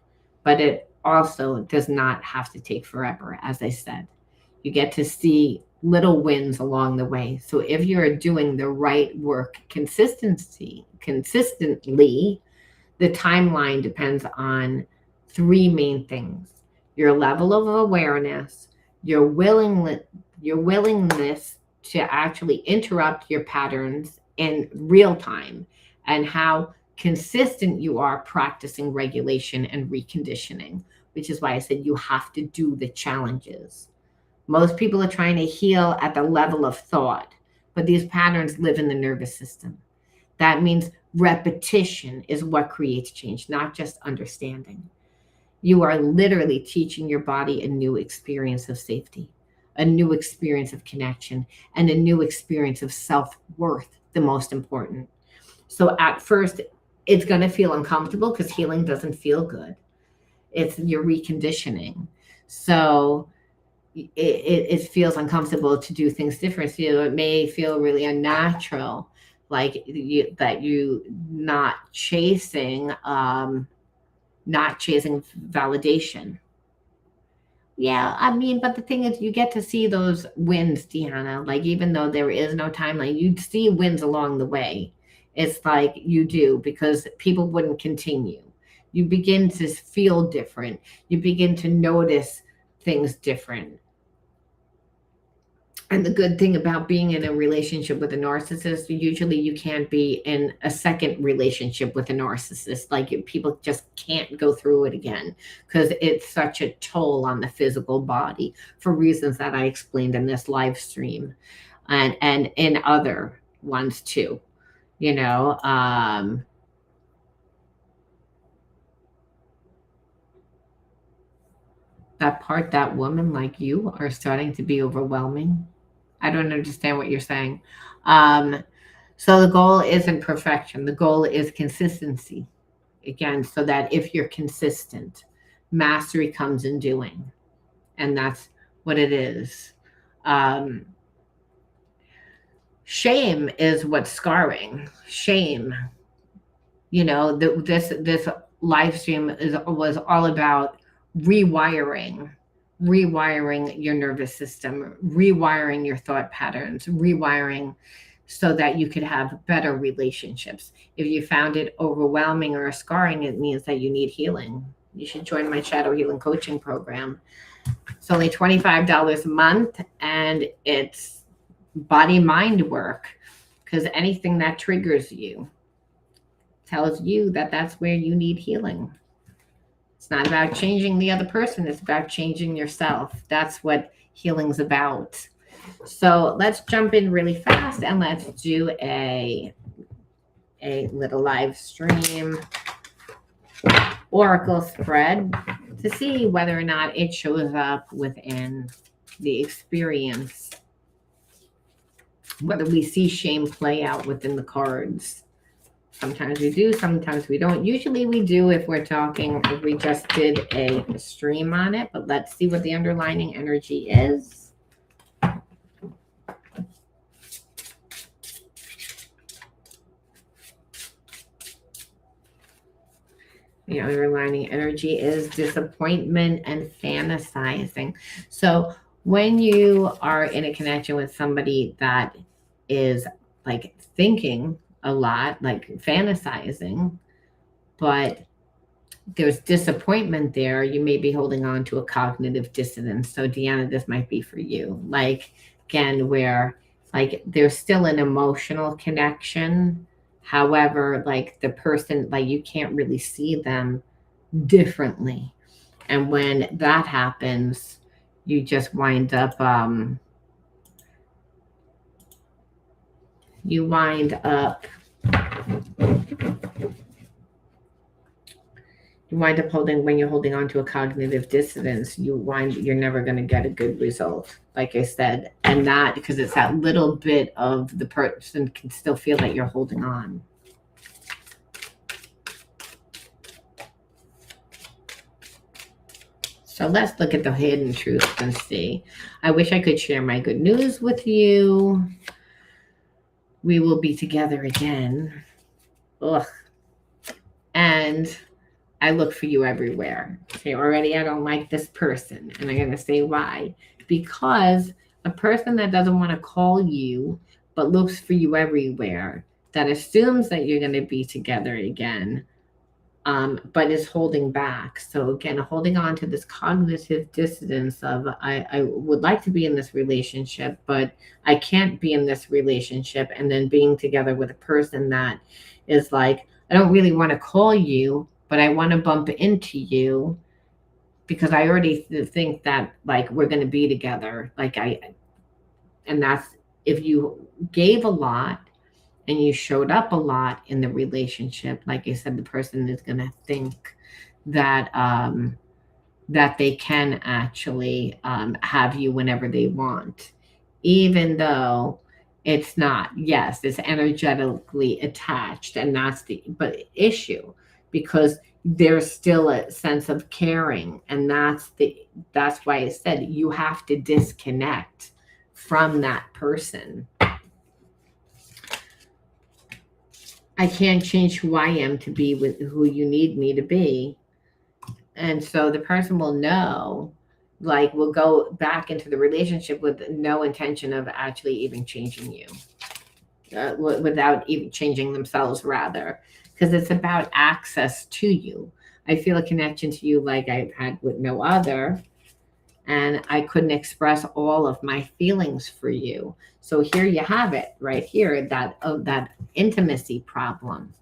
Speaker 1: but it also does not have to take forever, as I said. You get to see little wins along the way. So if you're doing the right work consistently, the timeline depends on three main things: your level of awareness, your willingness to actually interrupt your patterns in real time, and how consistent you are practicing regulation and reconditioning, which is why I said you have to do the challenges. Most people are trying to heal at the level of thought, but these patterns live in the nervous system. That means repetition is what creates change, not just understanding. You are literally teaching your body a new experience of safety, a new experience of connection, and a new experience of self-worth, the most important. So at first, it's going to feel uncomfortable because healing doesn't feel good. It's your reconditioning. So it feels uncomfortable to do things different. So it may feel really unnatural, like you not chasing validation. Yeah, I mean, but the thing is, you get to see those wins, Deanna. Like, even though there is no timeline, you see wins along the way. It's like you do, because people wouldn't continue. You begin to feel different. You begin to notice things different. And the good thing about being in a relationship with a narcissist, usually you can't be in a second relationship with a narcissist. Like, people just can't go through it again because it's such a toll on the physical body for reasons that I explained in this live stream, and in other ones too. You know, that part, that woman like you are starting to be overwhelming. I don't understand what you're saying. Um, so the goal isn't perfection. The goal is consistency. Again, so that if you're consistent, mastery comes in doing. And that's what it is. Um, Shame is what's scarring. Shame. This live stream was all about rewiring your nervous system, rewiring your thought patterns, rewiring so that you could have better relationships. If you found it overwhelming or scarring, it means that you need healing. You should join my shadow healing coaching program. It's only $25 a month, and it's body mind work, because anything that triggers you tells you that that's where you need healing. It's not about changing the other person. It's about changing yourself. That's what healing's about. So let's jump in really fast and let's do a little live stream oracle spread to see whether or not it shows up within the experience, whether we see shame play out within the cards. Sometimes we do, sometimes we don't. Usually we do if we're talking, if we just did a stream on it, but let's see what the underlying energy is. The underlying energy is disappointment and fantasizing. So when you are in a connection with somebody that is like thinking a lot, like fantasizing, but there's disappointment there, you may be holding on to a cognitive dissonance. So Deanna, this might be for you. Like, again, where like there's still an emotional connection. However, like the person, like you can't really see them differently. And when that happens, you just wind up You wind up when you're holding on to a cognitive dissonance, you're never going to get a good result, like I said. And that, because it's that little bit of the person can still feel that you're holding on. So let's look at the hidden truth and see. I wish I could share my good news with you. We will be together again. Ugh. And I look for you everywhere. Okay, already I don't like this person. And I'm going to say why. Because a person that doesn't want to call you but looks for you everywhere, that assumes that you're going to be together again, but is holding back. So again, holding on to this cognitive dissonance of I would like to be in this relationship, but I can't be in this relationship, and then being together with a person that is like, I don't really want to call you, but I want to bump into you because I already think that like we're going to be together. And that's, if you gave a lot and you showed up a lot in the relationship, like I said, the person is going to think that that they can actually have you whenever they want, even though it's not. Yes, it's energetically attached, and that's the issue, because there's still a sense of caring, and that's why I said you have to disconnect from that person. I can't change who I am to be with who you need me to be. And so the person will know, like, will go back into the relationship with no intention of actually even changing you, without even changing themselves, rather, because it's about access to you. I feel a connection to you like I've had with no other. And I couldn't express all of my feelings for you. So here you have it right here, that intimacy problem,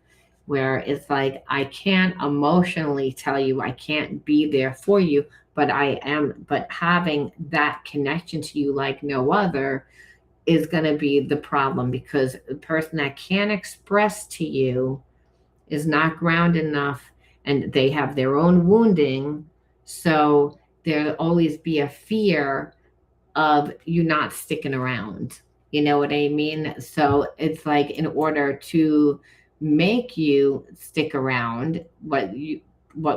Speaker 1: where it's like, I can't emotionally tell you I can't be there for you, but I am. But having that connection to you like no other is going to be the problem, because the person that can't express to you is not grounded enough, and they have their own wounding. So there'll always be a fear of you not sticking around. You know what I mean? So it's like, in order to make you stick around, what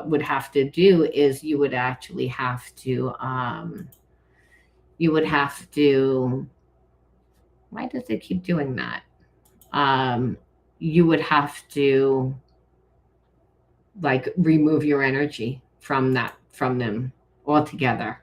Speaker 1: would have to do is you would actually have to why does it keep doing that? You would have to like remove your energy from them altogether.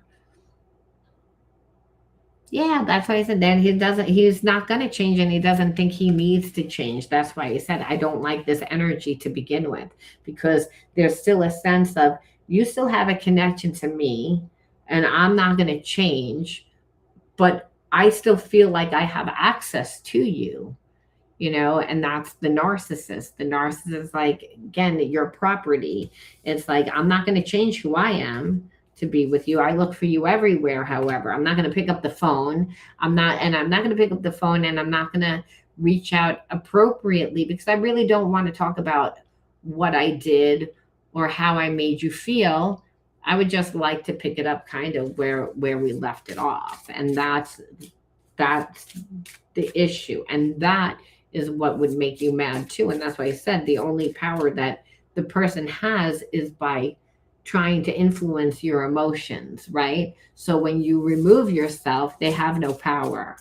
Speaker 1: Yeah, that's why I said that he's not going to change, and he doesn't think he needs to change. That's why I said I don't like this energy to begin with, because there's still a sense of, you still have a connection to me and I'm not going to change, but I still feel like I have access to you. And that's the narcissist. The narcissist is like, again, your property. It's like, I'm not going to change who I am to be with you. I look for you everywhere. However, I'm not going to pick up the phone. I'm not going to pick up the phone, and I'm not going to reach out appropriately, because I really don't want to talk about what I did or how I made you feel. I would just like to pick it up kind of where we left it off. And that's the issue. And that is what would make you mad too. And that's why I said the only power that the person has is by trying to influence your emotions, right? So when you remove yourself, they have no power.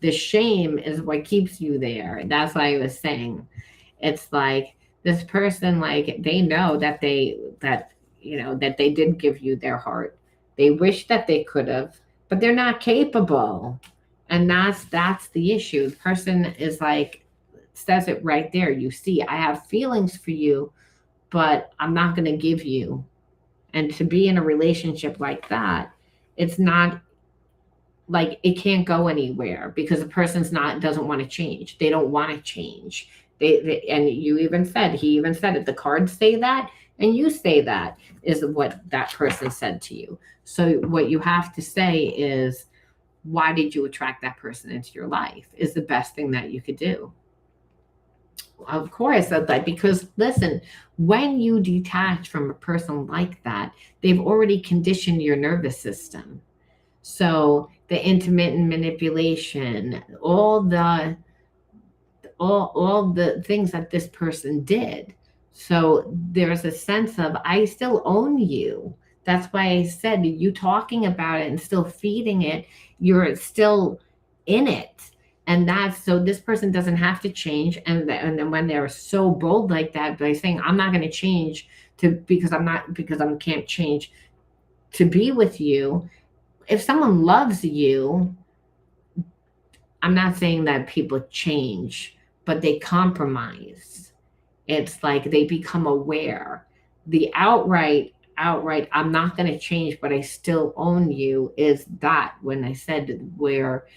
Speaker 1: The shame is what keeps you there. That's why I was saying, it's like, this person, like, they know that that they did give you their heart. They wish that they could have, but they're not capable. And that's the issue. The person is like, says it right there. You see, I have feelings for you, but I'm not going to give you. And to be in a relationship like that, it's not like, it can't go anywhere, because the person's doesn't want to change. They don't want to change. And he even said it. The cards say that, and you say that, is what that person said to you. So what you have to say is, why did you attract that person into your life, is the best thing that you could do. Of course, because listen, when you detach from a person like that, they've already conditioned your nervous system. So the intermittent manipulation, all the things that this person did. So there's a sense of I still own you. That's why I said you talking about it and still feeding it, you're still in it. And that's so this person doesn't have to change. And then when they're so bold like that by saying, I'm not going to change to because I can't change to be with you. If someone loves you, I'm not saying that people change, but they compromise. It's like they become aware. The outright, I'm not going to change, but I still own you is that when I said where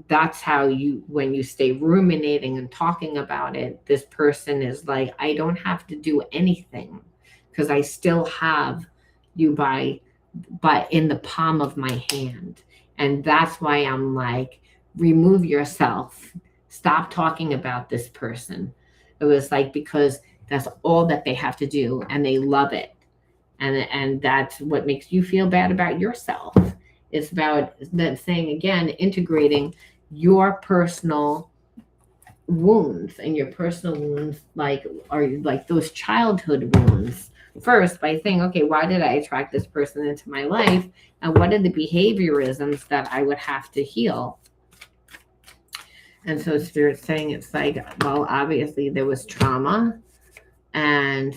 Speaker 1: that's how you, when you stay ruminating and talking about it, this person is like, I don't have to do anything because I still have you but in the palm of my hand. And that's why I'm like, remove yourself. Stop talking about this person. It was like because that's all that they have to do and they love it. And that's what makes you feel bad about yourself. It's about that saying again, integrating your personal wounds and your personal wounds like are like those childhood wounds first by saying, okay, why did I attract this person into my life? And what are the behaviorisms that I would have to heal? And so Spirit's saying it's like, well, obviously there was trauma and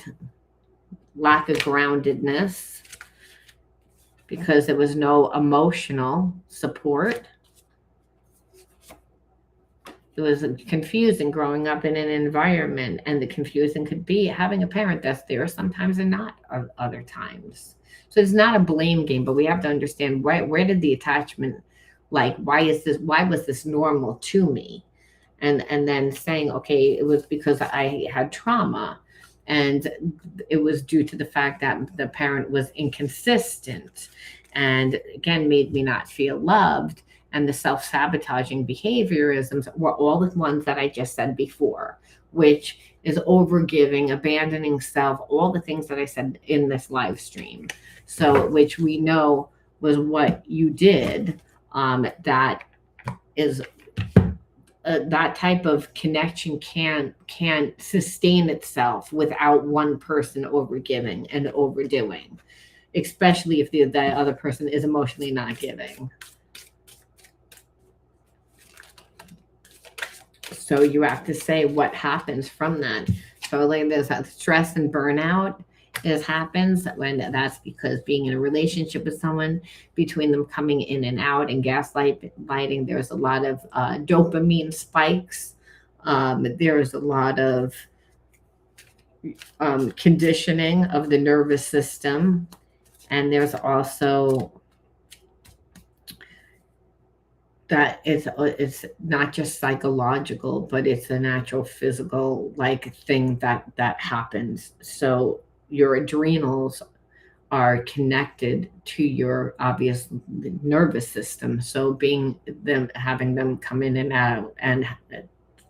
Speaker 1: lack of groundedness because there was no emotional support. It was confusing growing up in an environment, and the confusing could be having a parent that's there sometimes and not other times. So it's not a blame game, but we have to understand where did the attachment, like why was this normal to me? And then saying, okay, it was because I had trauma, and it was due to the fact that the parent was inconsistent and again made me not feel loved. And the self-sabotaging behaviorisms were all the ones that I just said before, which is overgiving, abandoning self, all the things that I said in this live stream. So which we know was what you did. That is that type of connection can't sustain itself without one person overgiving and overdoing, especially if the other person is emotionally not giving. So you have to say what happens from that. So like there's that stress and burnout happens when that's because being in a relationship with someone, between them coming in and out and gaslighting, there's a lot of dopamine spikes. There's a lot of conditioning of the nervous system. And there's also that it's not just psychological, but it's a natural physical like thing that happens. So your adrenals are connected to your obvious nervous system. So having them come in and out and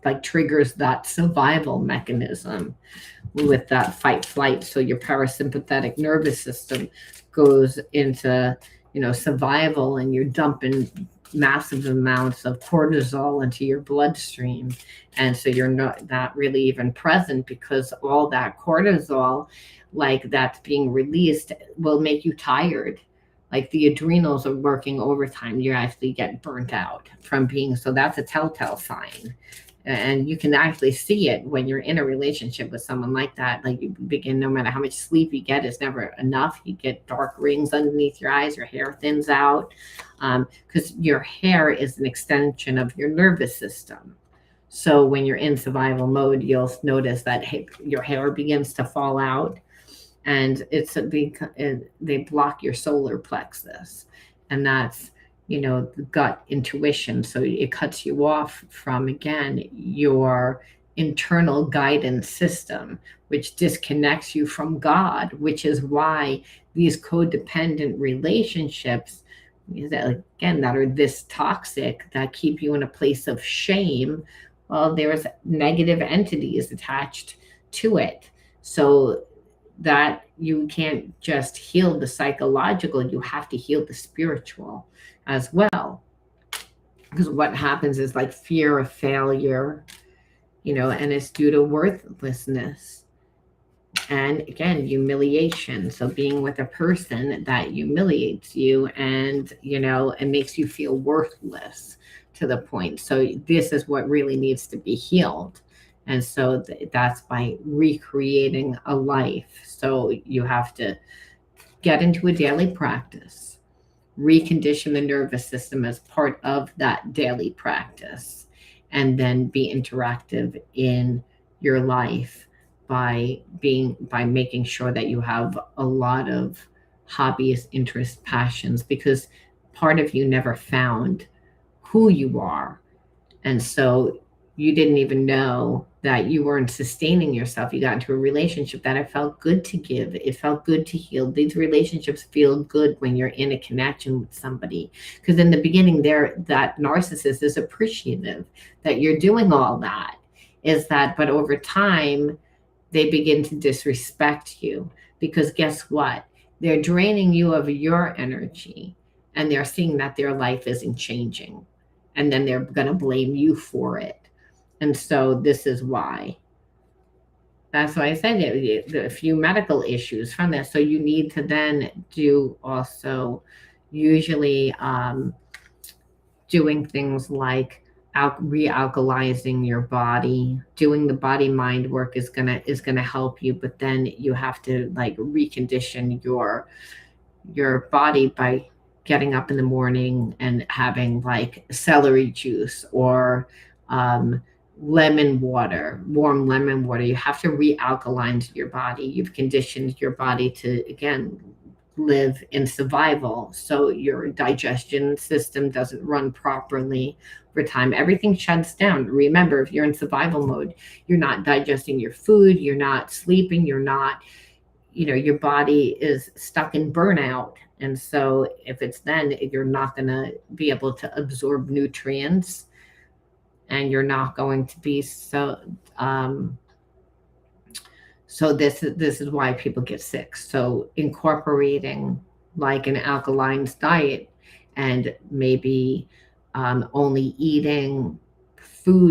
Speaker 1: like triggers that survival mechanism with that fight flight. So your parasympathetic nervous system goes into survival, and you're dumping massive amounts of cortisol into your bloodstream, and so you're not really even present because all that cortisol like that's being released will make you tired. Like the adrenals are working overtime, you actually get burnt out from being, so that's a telltale sign. And you can actually see it when you're in a relationship with someone like that. Like you begin, no matter how much sleep you get, it's never enough. You get dark rings underneath your eyes, your hair thins out, because your hair is an extension of your nervous system. So when you're in survival mode, you'll notice that your hair begins to fall out, and they block your solar plexus, and that's the gut intuition. So it cuts you off from, again, your internal guidance system, which disconnects you from God, which is why these codependent relationships that are this toxic, that keep you in a place of shame. well, there's negative entities attached to it. So that you can't just heal the psychological, you have to heal the spiritual as well. Because what happens is like fear of failure, and it's due to worthlessness. And again, humiliation. So being with a person that humiliates you and, it makes you feel worthless to the point. So this is what really needs to be healed. And so that's by recreating a life. So you have to get into a daily practice, recondition the nervous system as part of that daily practice, and then be interactive in your life by making sure that you have a lot of hobbies, interests, passions, because part of you never found who you are. And so you didn't even know that you weren't sustaining yourself. You got into a relationship that it felt good to give. It felt good to heal. These relationships feel good when you're in a connection with somebody. Because in the beginning, that narcissist is appreciative that you're doing all that. But over time, they begin to disrespect you. Because guess what? They're draining you of your energy, and they're seeing that their life isn't changing. And then they're going to blame you for it. And so this is why. That's why I said a few medical issues from this. So you need to then do also usually doing things like realkalizing your body. Doing the body mind work is gonna help you, but then you have to like recondition your body by getting up in the morning and having like celery juice or lemon water, warm lemon water. You have to realkaline your body. You've conditioned your body to, again, live in survival. So your digestion system doesn't run properly over time. Everything shuts down. Remember, if you're in survival mode, you're not digesting your food, you're not sleeping, you're not, your body is stuck in burnout. And so if it's then, you're not going to be able to absorb nutrients, and you're not going to be so this is why people get sick. So incorporating like an alkaline diet, and maybe only eating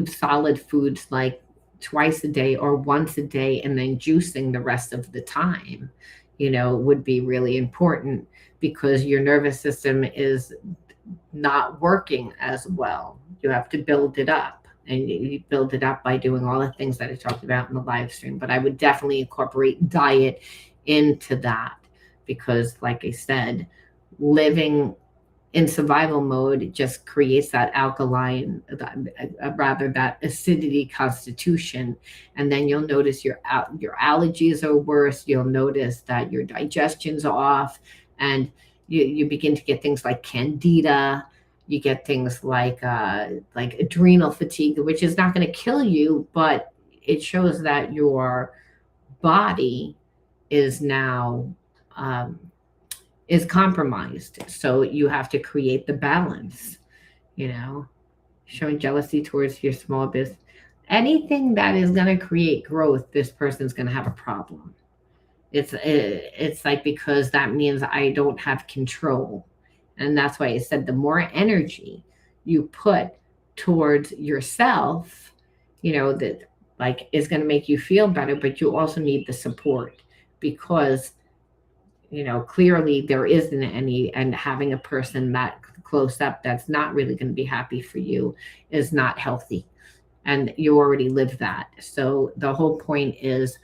Speaker 1: solid foods like twice a day or once a day, and then juicing the rest of the time, would be really important, because your nervous system is not working as well. You have to build it up, and you build it up by doing all the things that I talked about in the live stream. But I would definitely incorporate diet into that, because like I said, living in survival mode just creates that that acidity constitution. And then you'll notice your allergies are worse. You'll notice that your digestion's off, and you begin to get things like candida. You get things like adrenal fatigue, which is not going to kill you, but it shows that your body is now is compromised. So you have to create the balance, showing jealousy towards your small business. Anything that is going to create growth, this person's going to have a problem. It's like, because that means I don't have control. And that's why I said the more energy you put towards yourself, that like is going to make you feel better, but you also need the support, because, clearly there isn't any, and having a person that close up that's not really going to be happy for you is not healthy. And you already live that. So the whole point is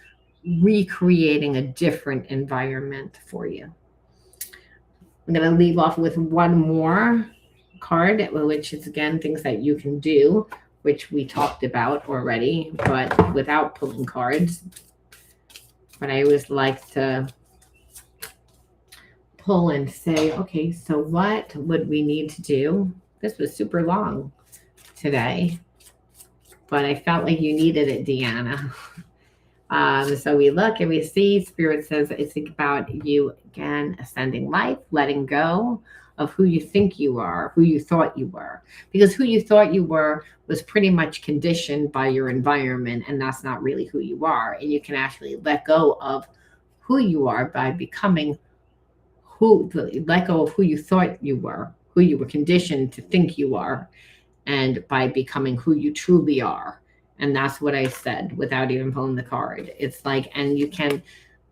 Speaker 1: recreating a different environment for you. I'm going to leave off with one more card, which is, again, things that you can do, which we talked about already, but without pulling cards. But I always like to pull and say, okay, so what would we need to do? This was super long today, but I felt like you needed it, Deanna. So we look and we see Spirit says it's about you, again, ascending life, letting go of who you think you are, who you thought you were. Because who you thought you were was pretty much conditioned by your environment, and that's not really who you are. And you can actually let go of who you are by becoming let go of who you thought you were, who you were conditioned to think you are, and by becoming who you truly are. And that's what I said without even pulling the card. It's like, and you can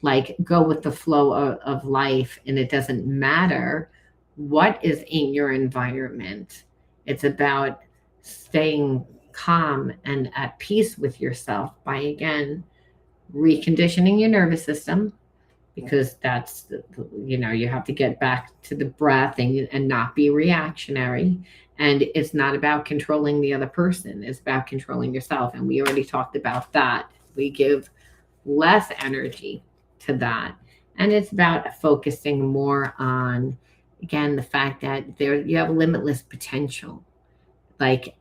Speaker 1: like go with the flow of life, and it doesn't matter what is in your environment. It's about staying calm and at peace with yourself by, again, reconditioning your nervous system, because that's you have to get back to the breath and not be reactionary. And it's not about controlling the other person, it's about controlling yourself, and we already talked about that. We give less energy to that, and it's about focusing more on, again, the fact that you have limitless potential. Like,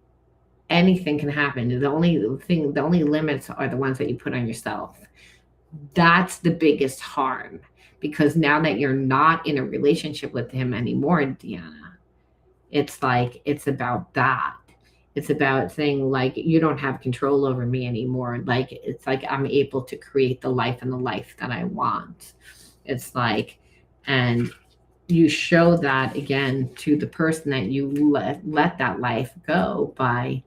Speaker 1: anything can happen. The only limits are the ones that you put on yourself. That's the biggest harm, because now that you're not in a relationship with him anymore, Deanna, it's like, it's about that. It's about saying, like, you don't have control over me anymore. Like, it's like I'm able to create the life that I want. It's like, and you show that again to the person that you let that life go by,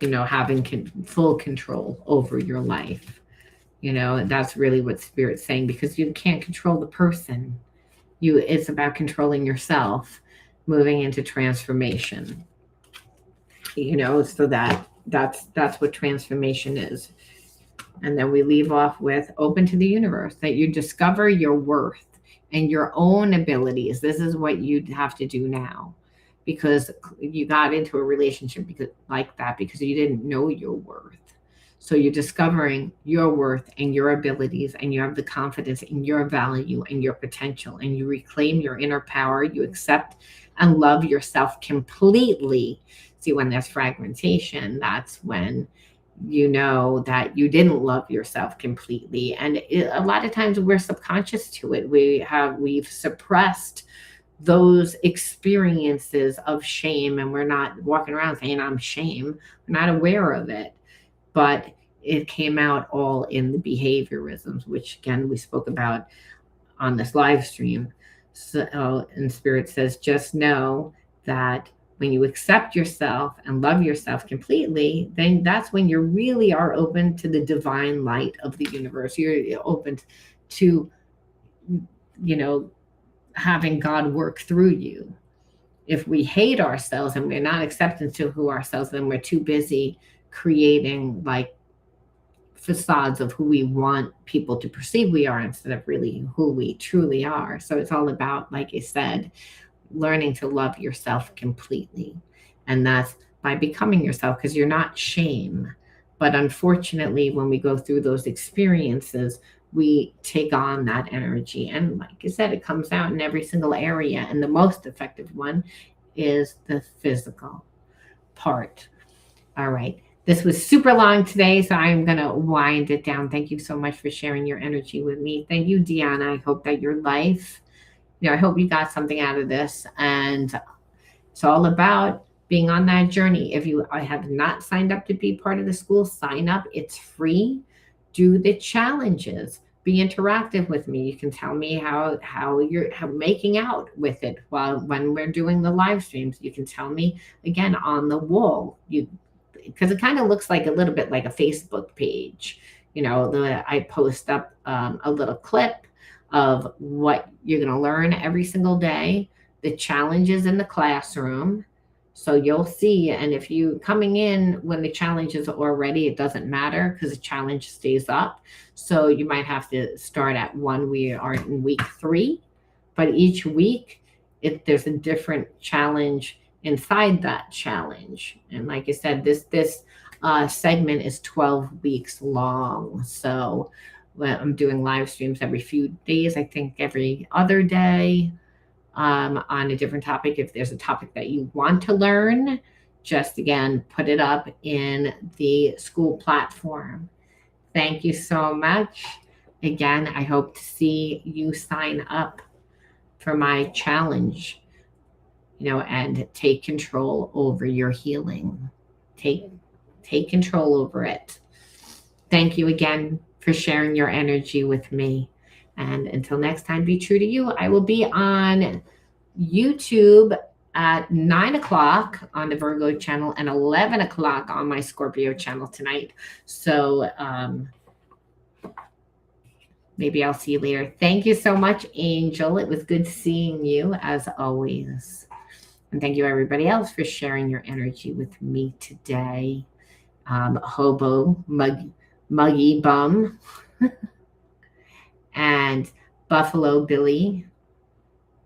Speaker 1: having full control over your life. That's really what Spirit's saying, because you can't control the person. It's about controlling yourself, moving into transformation. So that's what transformation is. And then we leave off with open to the universe, that you discover your worth and your own abilities. This is what you have to do now, because you got into a relationship like that because you didn't know your worth. So you're discovering your worth and your abilities, and you have the confidence in your value and your potential, and you reclaim your inner power. You accept and love yourself completely. See, when there's fragmentation, that's when you know that you didn't love yourself completely. And a lot of times we're subconscious to it. We've suppressed those experiences of shame, and we're not walking around saying I'm shame. We're not aware of it. But it came out all in the behaviorisms, which again we spoke about on this live stream. So, and Spirit says, just know that when you accept yourself and love yourself completely, then that's when you really are open to the divine light of the universe. You're open to, having God work through you. If we hate ourselves and we're not accepting to who ourselves, then we're too busy creating like facades of who we want people to perceive we are, instead of really who we truly are. So it's all about, like I said, learning to love yourself completely. And that's by becoming yourself, because you're not shame. But unfortunately, when we go through those experiences, we take on that energy. And like I said, it comes out in every single area. And the most effective one is the physical part. All right. This was super long today, so I'm going to wind it down. Thank you so much for sharing your energy with me. Thank you, Deanna. I hope that your life, I hope you got something out of this. And it's all about being on that journey. If you have not signed up to be part of the school, sign up. It's free. Do the challenges. Be interactive with me. You can tell me how you're making out with it when we're doing the live streams. You can tell me, again, on the wall. Because it kind of looks like a little bit like a Facebook page. I post up a little clip of what you're going to learn every single day, the challenges in the classroom. So you'll see, and if you coming in when the challenge is already, it doesn't matter, because the challenge stays up. So you might have to start at one. We are in week 3, but each week there's a different challenge inside that challenge. And like I said, this segment is 12 weeks long. So I'm doing live streams every few days, I think every other day, on a different topic. If there's a topic that you want to learn, just again, put it up in the school platform. Thank you so much. Again, I hope to see you sign up for my challenge. and take control over your healing. Take control over it. Thank you again for sharing your energy with me. And until next time, be true to you. I will be on YouTube at 9 o'clock on the Virgo channel and 11 o'clock on my Scorpio channel tonight. So maybe I'll see you later. Thank you so much, Angel. It was good seeing you as always. And thank you, everybody else, for sharing your energy with me today. Hobo, Muggy Bum, and Buffalo Billy,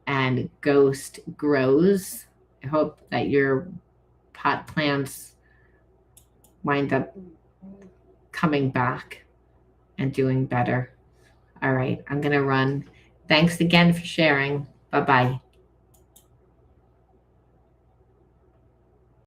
Speaker 1: and Ghost Grows. I hope that your pot plants wind up coming back and doing better. All right, I'm going to run. Thanks again for sharing. Bye-bye.